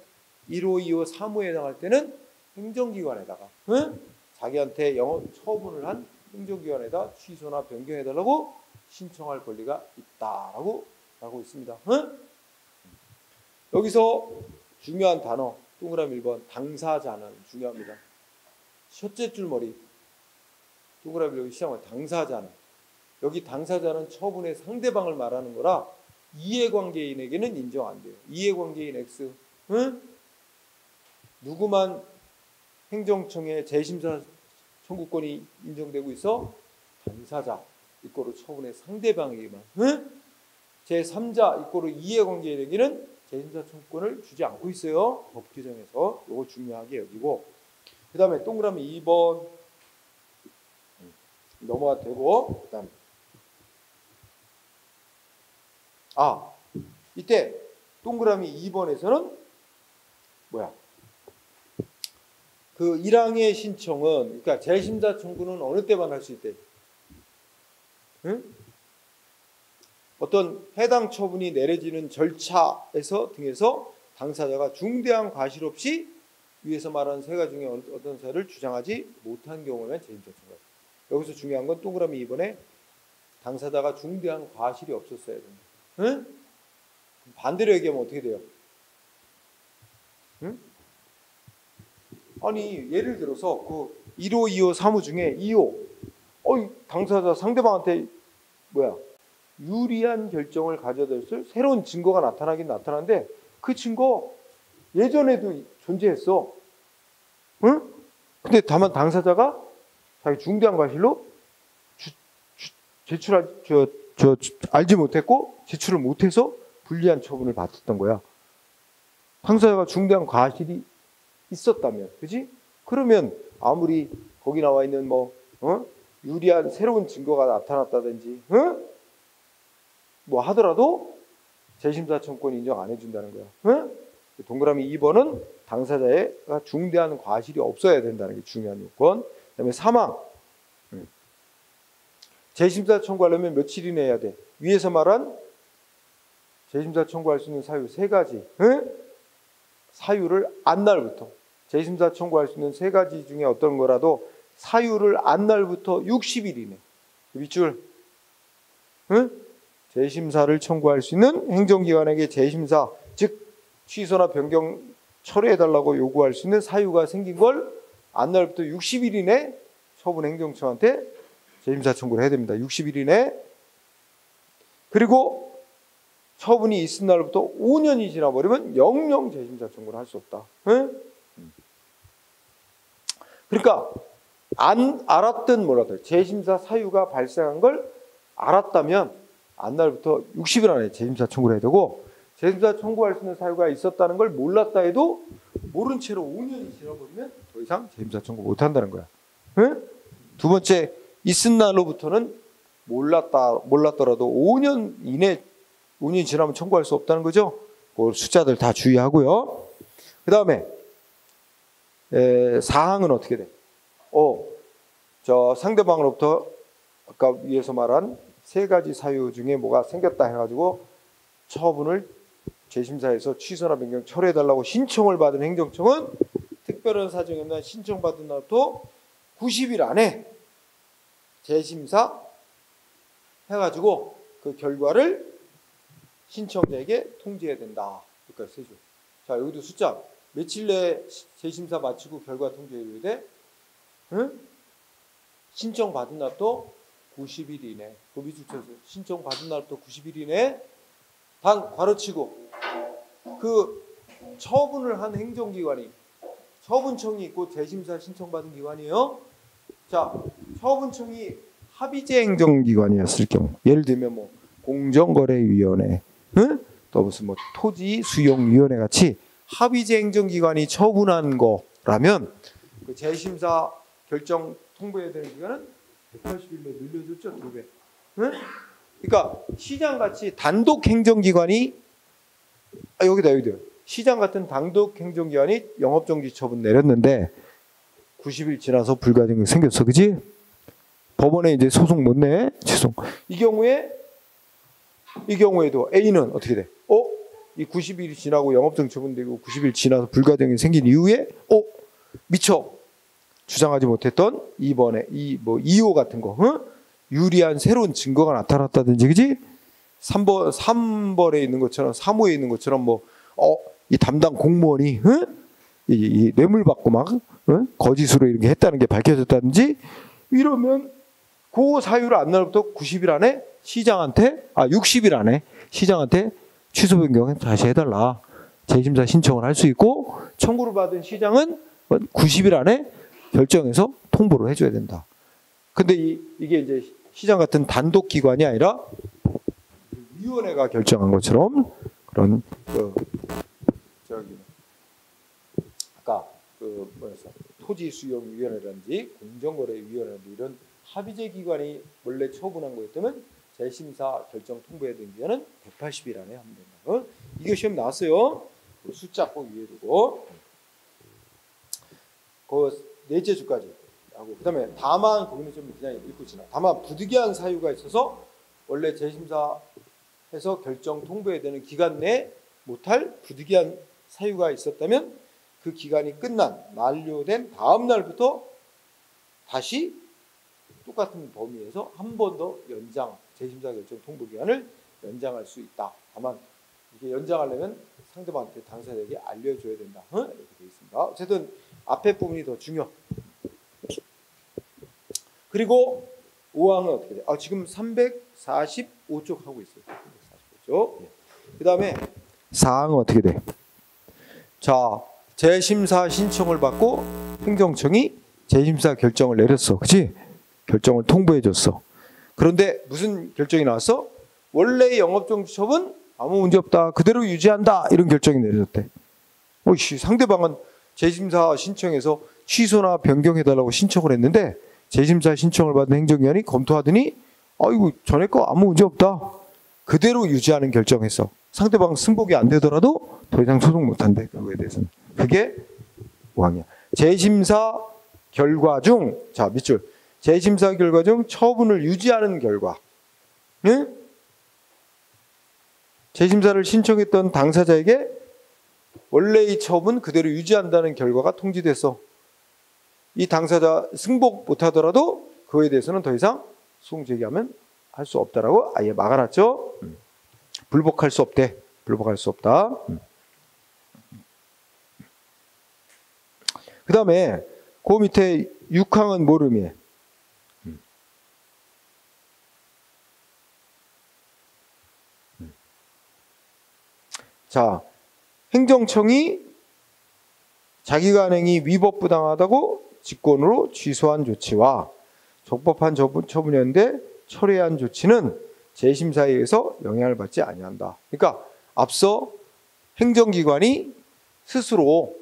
1호, 2호, 3호에 해당할 때는 행정기관에다가 응? 자기한테 영업 처분을 한 행정기관에다 취소나 변경해달라고 신청할 권리가 있다라고 하고 있습니다. 응? 여기서 중요한 단어 동그라미 1번 당사자는 중요합니다. 첫째 줄머리 동그라미 여기 시작하면 당사자는, 여기 당사자는 처분의 상대방을 말하는 거라 이해관계인에게는 인정 안 돼요. 이해관계인 X, 응? 누구만 행정청에 재심사 청구권이 인정되고 있어? 당사자 이꼬르 처분의 상대방에게만, 응? 제3자 이꼬르 이해관계인에게는 재심사 청구권을 주지 않고 있어요. 법 규정에서. 이거 중요하게 여기고, 그 다음에 동그라미 2번 넘어가도 되고, 그 다음에 이때 동그라미 2번에서는 뭐야? 그 1항의 신청은, 그러니까 재심사 청구는 어느 때만 할 수 있대? 응? 어떤 해당 처분이 내려지는 절차에서 등에서 당사자가 중대한 과실 없이 위에서 말하는 세 가지 중에 어떤 사를 주장하지 못한 경우면 재심사 청구가. 여기서 중요한 건 동그라미 2번에 당사자가 중대한 과실이 없었어야 된다. 응? 반대로 얘기하면 어떻게 돼요? 응? 아니 예를 들어서 그 1호, 2호, 3호 중에 2호 당사자 상대방한테 유리한 결정을 가져다줄 새로운 증거가 나타나긴 나타나는데 그 증거 예전에도 존재했어. 응? 근데 다만 당사자가 자기 중대한 과실로 알지 못했고 제출을 못해서 불리한 처분을 받았던 거야. 당사자가 중대한 과실이 있었다면, 그지? 그러면 아무리 거기 나와 있는 유리한 새로운 증거가 나타났다든지, 하더라도 재심사 청구권 인정 안 해준다는 거야. 동그라미 2번은 당사자가 중대한 과실이 없어야 된다는 게 중요한 요건. 그다음에 사망. 재심사 청구하려면 며칠 이내 해야 돼? 위에서 말한 재심사 청구할 수 있는 사유 세 가지. 사유를 안 날부터, 재심사 청구할 수 있는 세 가지 중에 어떤 거라도 사유를 안 날부터 60일 이내. 밑줄. 재심사를 청구할 수 있는 행정기관에게 재심사, 즉 취소나 변경 철회해달라고 요구할 수 있는 사유가 생긴 걸 안 날부터 60일 이내 처분 행정처한테 재심사 청구를 해야 됩니다. 60일 이내. 그리고 처분이 있은 날부터 5년이 지나버리면 영영 재심사 청구를 할 수 없다. 그러니까 안 알았든 몰랐든 재심사 사유가 발생한 걸 알았다면 안 날부터 60일 안에 재심사 청구를 해야 되고, 재심사 청구할 수 있는 사유가 있었다는 걸 몰랐다 해도 모른 채로 5년이 지나버리면 더 이상 재심사 청구 못 한다는 거야. 두 번째, 있은 날로부터는 몰랐더라도 5년 이내, 5년이 지나면 청구할 수 없다는 거죠. 그 숫자들 다 주의하고요. 그 다음에 사항은 어떻게 돼? 상대방으로부터 아까 위에서 말한 세 가지 사유 중에 뭐가 생겼다 해가지고 처분을 재심사에서 취소나 변경 철회해달라고 신청을 받은 행정청은 특별한 사정에 의한 신청받은 날부터 90일 안에 재심사 해가지고 그 결과를 신청자에게 통지해야 된다. 여기까지 세 줄. 자, 여기도 숫자. 며칠 내에 재심사 마치고 결과 통지해야 돼? 신청받은 날부터 90일 이내. 그 밑줄 쳐서 신청받은 날부터 90일 이내. 단 괄호치고 그 처분을 한 행정기관이 처분청이 있고 재심사 신청받은 기관이에요. 자, 처분청이 합의제 행정기관이었을 경우, 예를 들면 공정거래위원회, 또 무슨 토지수용위원회 같이 합의제 행정기관이 처분한 거라면 그 재심사 결정 통보해야 되는 기간은 180일 내에 늘려줬죠, 2배. 그러니까 시장같이 단독 행정기관이 여기다 시장 같은 단독 행정기관이 영업정지 처분 내렸는데 90일 지나서 불가증이 생겼어, 그지? 법원에 이제 소송 못 내, 죄송. 이 경우에도 A는 어떻게 돼? 이 90일이 지나고 영업정지 처분되고 90일 지나서 불가증이 생긴 이후에 미쳐 주장하지 못했던 2번에 이 뭐 2호 같은 거, 유리한 새로운 증거가 나타났다든지, 그지? 3번에 있는 것처럼, 3호에 있는 것처럼 이 담당 공무원이 이 뇌물 받고 막 거짓으로 이렇게 했다는 게 밝혀졌다든지 이러면 그 사유를 안 날부터 90일 안에 시장한테 60일 안에 시장한테 취소 변경 다시 해달라 재심사 신청을 할 수 있고, 청구를 받은 시장은 90일 안에 결정해서 통보를 해줘야 된다. 근데 이게 이제 시장 같은 단독 기관이 아니라 위원회가 결정한 것처럼 그런 아까 토지수용위원회라든지 공정거래위원회라든지 이런 합의제 기관이 원래 처분한 거였다면 재심사 결정 통보해야 되는 기간은 180일 안에 하면 된다. 이게 시험 나왔어요. 숫자 꼭 위에 두고 그 넷째 주까지 하고, 그다음에 다만 거기는 좀 그냥 읽고 지나. 다만 부득이한 사유가 있어서 원래 재심사해서 결정 통보해야 되는 기간 내에 못할 부득이한 사유가 있었다면 그 기간이 끝난 만료된 다음 날부터 다시 똑같은 범위에서 한 번 더 연장 재심사 결정 통보 기간을 연장할 수 있다. 다만 이게 연장하려면 상대방한테 당사자에게 알려줘야 된다. 이렇게 되어 있습니다. 어쨌든 앞에 부분이 더 중요. 그리고 5항은 어떻게 돼? 지금 345쪽 하고 있어요. 345쪽. 그 다음에 4항은 어떻게 돼? 자, 재심사 신청을 받고 행정청이 재심사 결정을 내렸어. 그치? 결정을 통보해줬어. 그런데 무슨 결정이 나왔어? 원래의 영업정지 처분 아무 문제 없다. 그대로 유지한다. 이런 결정이 내려졌대. 상대방은 재심사 신청해서 취소나 변경해달라고 신청을 했는데 재심사 신청을 받은 행정위원이 검토하더니 아이고 전에 거 아무 문제 없다. 그대로 유지하는 결정했어. 상대방 승복이 안 되더라도 더 이상 소송 못한대. 그거에 대해서는. 그게 5항이야. 재심사 결과 중, 자 밑줄, 재심사 결과 중 처분을 유지하는 결과. 응? 재심사를 신청했던 당사자에게 원래의 처분 그대로 유지한다는 결과가 통지됐어. 이 당사자 승복 못하더라도 그거에 대해서는 더 이상 소송 제기하면 할 수 없다라고 아예 막아놨죠. 불복할 수 없대. 불복할 수 없다. 그 다음에 그 밑에 6항은 뭘 의미해? 자, 행정청이 자기가 행위 위법부당하다고 직권으로 취소한 조치와 적법한 처분이었는데 철회한 조치는 재심사에 의해서 영향을 받지 아니한다. 그러니까 앞서 행정기관이 스스로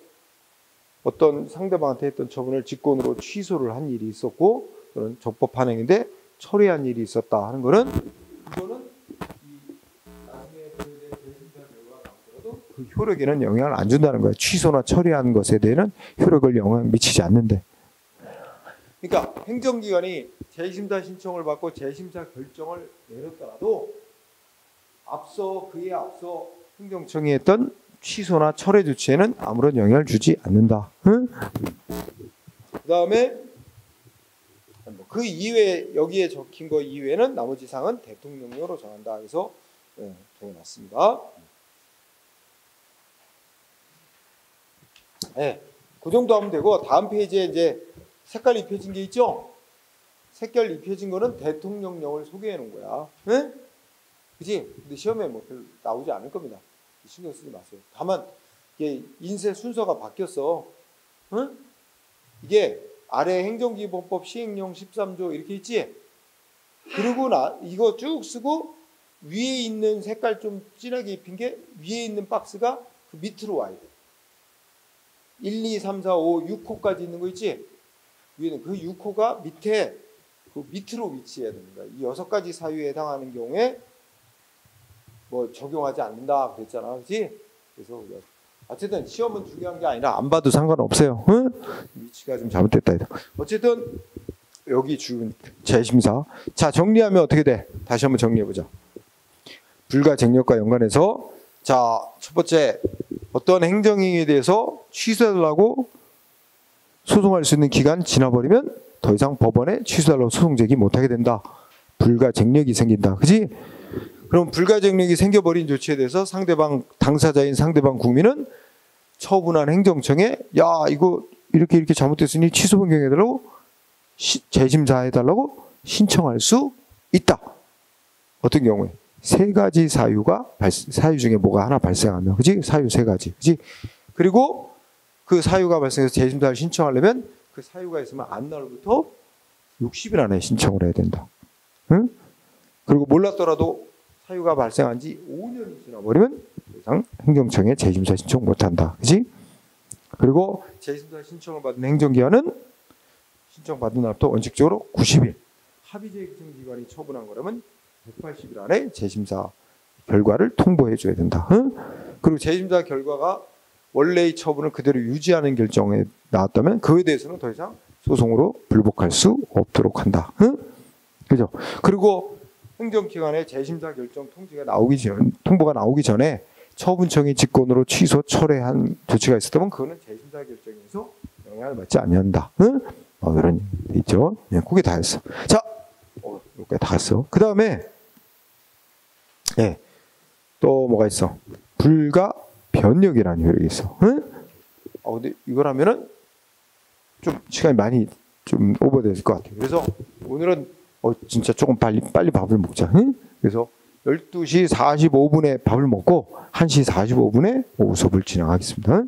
어떤 상대방한테 했던 처분을 직권으로 취소를 한 일이 있었고, 그런 적법한 행위인데 철회한 일이 있었다 하는 거는, 이거는 나중에 재심사 결과가 나오더라도 그 효력에는 영향을 안 준다는 거예요. 취소나 철회한 것에 대해서는 효력을 영향 미치지 않는데. 그러니까 행정기관이 재심사 신청을 받고 재심사 결정을 내렸더라도 그에 앞서 행정청이 했던 취소나 철회 조치에는 아무런 영향을 주지 않는다. 응? 그 다음에 그 이외에 여기에 적힌 거 이외에는 나머지 사항은 대통령령으로 정한다. 해서 정해놨습니다. 네, 그 정도 하면 되고, 다음 페이지에 이제 색깔 입혀진 게 있죠? 색깔 입혀진 거는 대통령령을 소개해 놓은 거야. 응? 그치? 근데 시험에 별로 나오지 않을 겁니다. 신경 쓰지 마세요. 다만 이게 인쇄 순서가 바뀌었어. 응? 이게 아래 행정기본법 시행령 13조 이렇게 있지? 그리고 이거 쭉 쓰고 위에 있는 색깔 좀 진하게 입힌 게 위에 있는 박스가 그 밑으로 와야 돼. 1, 2, 3, 4, 5, 6호까지 있는 거 있지? 위에는 그 6호가 밑에 그 밑으로 위치해야 되는 거야. 이 6가지 사유에 해당하는 경우에 적용하지 않는다 그랬잖아. 그렇지? 그래서 어쨌든 시험은 중요한 게 아니라 안 봐도 상관없어요. 응? 위치가 좀 잘못됐다. 어쨌든 여기 재심사. 자, 정리하면 어떻게 돼? 다시 한번 정리해보자. 불가쟁력과 연관해서, 자, 첫 번째, 어떤 행정행위에 대해서 취소하려고 소송할 수 있는 기간 지나버리면 더 이상 법원에 취소하려고 소송 제기 못하게 된다. 불가쟁력이 생긴다. 그지? 그럼 불가쟁력이 생겨버린 조치에 대해서 상대방 당사자인 상대방 국민은 처분한 행정청에 야 이거 이렇게 잘못됐으니 취소 변경해달라고 재심사해달라고 신청할 수 있다. 어떤 경우에 세 가지 사유 중에 뭐가 하나 발생하면, 그지? 사유 세 가지, 그지? 그리고 그 사유가 발생해서 재심사를 신청하려면 그 사유가 있으면 안날부터 60일 안에 신청을 해야 된다. 응? 그리고 몰랐더라도 사유가 발생한 지 5년이 지나버리면 더 이상 행정청에 재심사 신청 못한다. 그지? 그리고 재심사 신청을 받은 행정기관은 신청받은 날부터 원칙적으로 90일. 합의제 행정기관이 처분한 거라면 180일 안에 재심사 결과를 통보해 줘야 된다. 응? 그리고 재심사 결과가 원래의 처분을 그대로 유지하는 결정에 나왔다면 그에 대해서는 더 이상 소송으로 불복할 수 없도록 한다. 응? 그죠? 그리고 행정기관의 재심사 결정 통보가 나오기 전에 처분청이 직권으로 취소, 철회한 조치가 있었다면 그거는 재심사 결정에서 영향을 받지 않는다. 응? 이런 게 있죠. 네, 그게 다 했어. 자, 여기까지 다 했어. 그 다음에 또 뭐가 있어? 불가 변력이라는 효력이 있어. 응? 근데 이걸 하면은 좀 시간이 많이 좀 오버될 것 같아요. 그래서 오늘은 진짜 조금 빨리 밥을 먹자. 응? 그래서 12시 45분에 밥을 먹고 1시 45분에 오후 수업을 진행하겠습니다.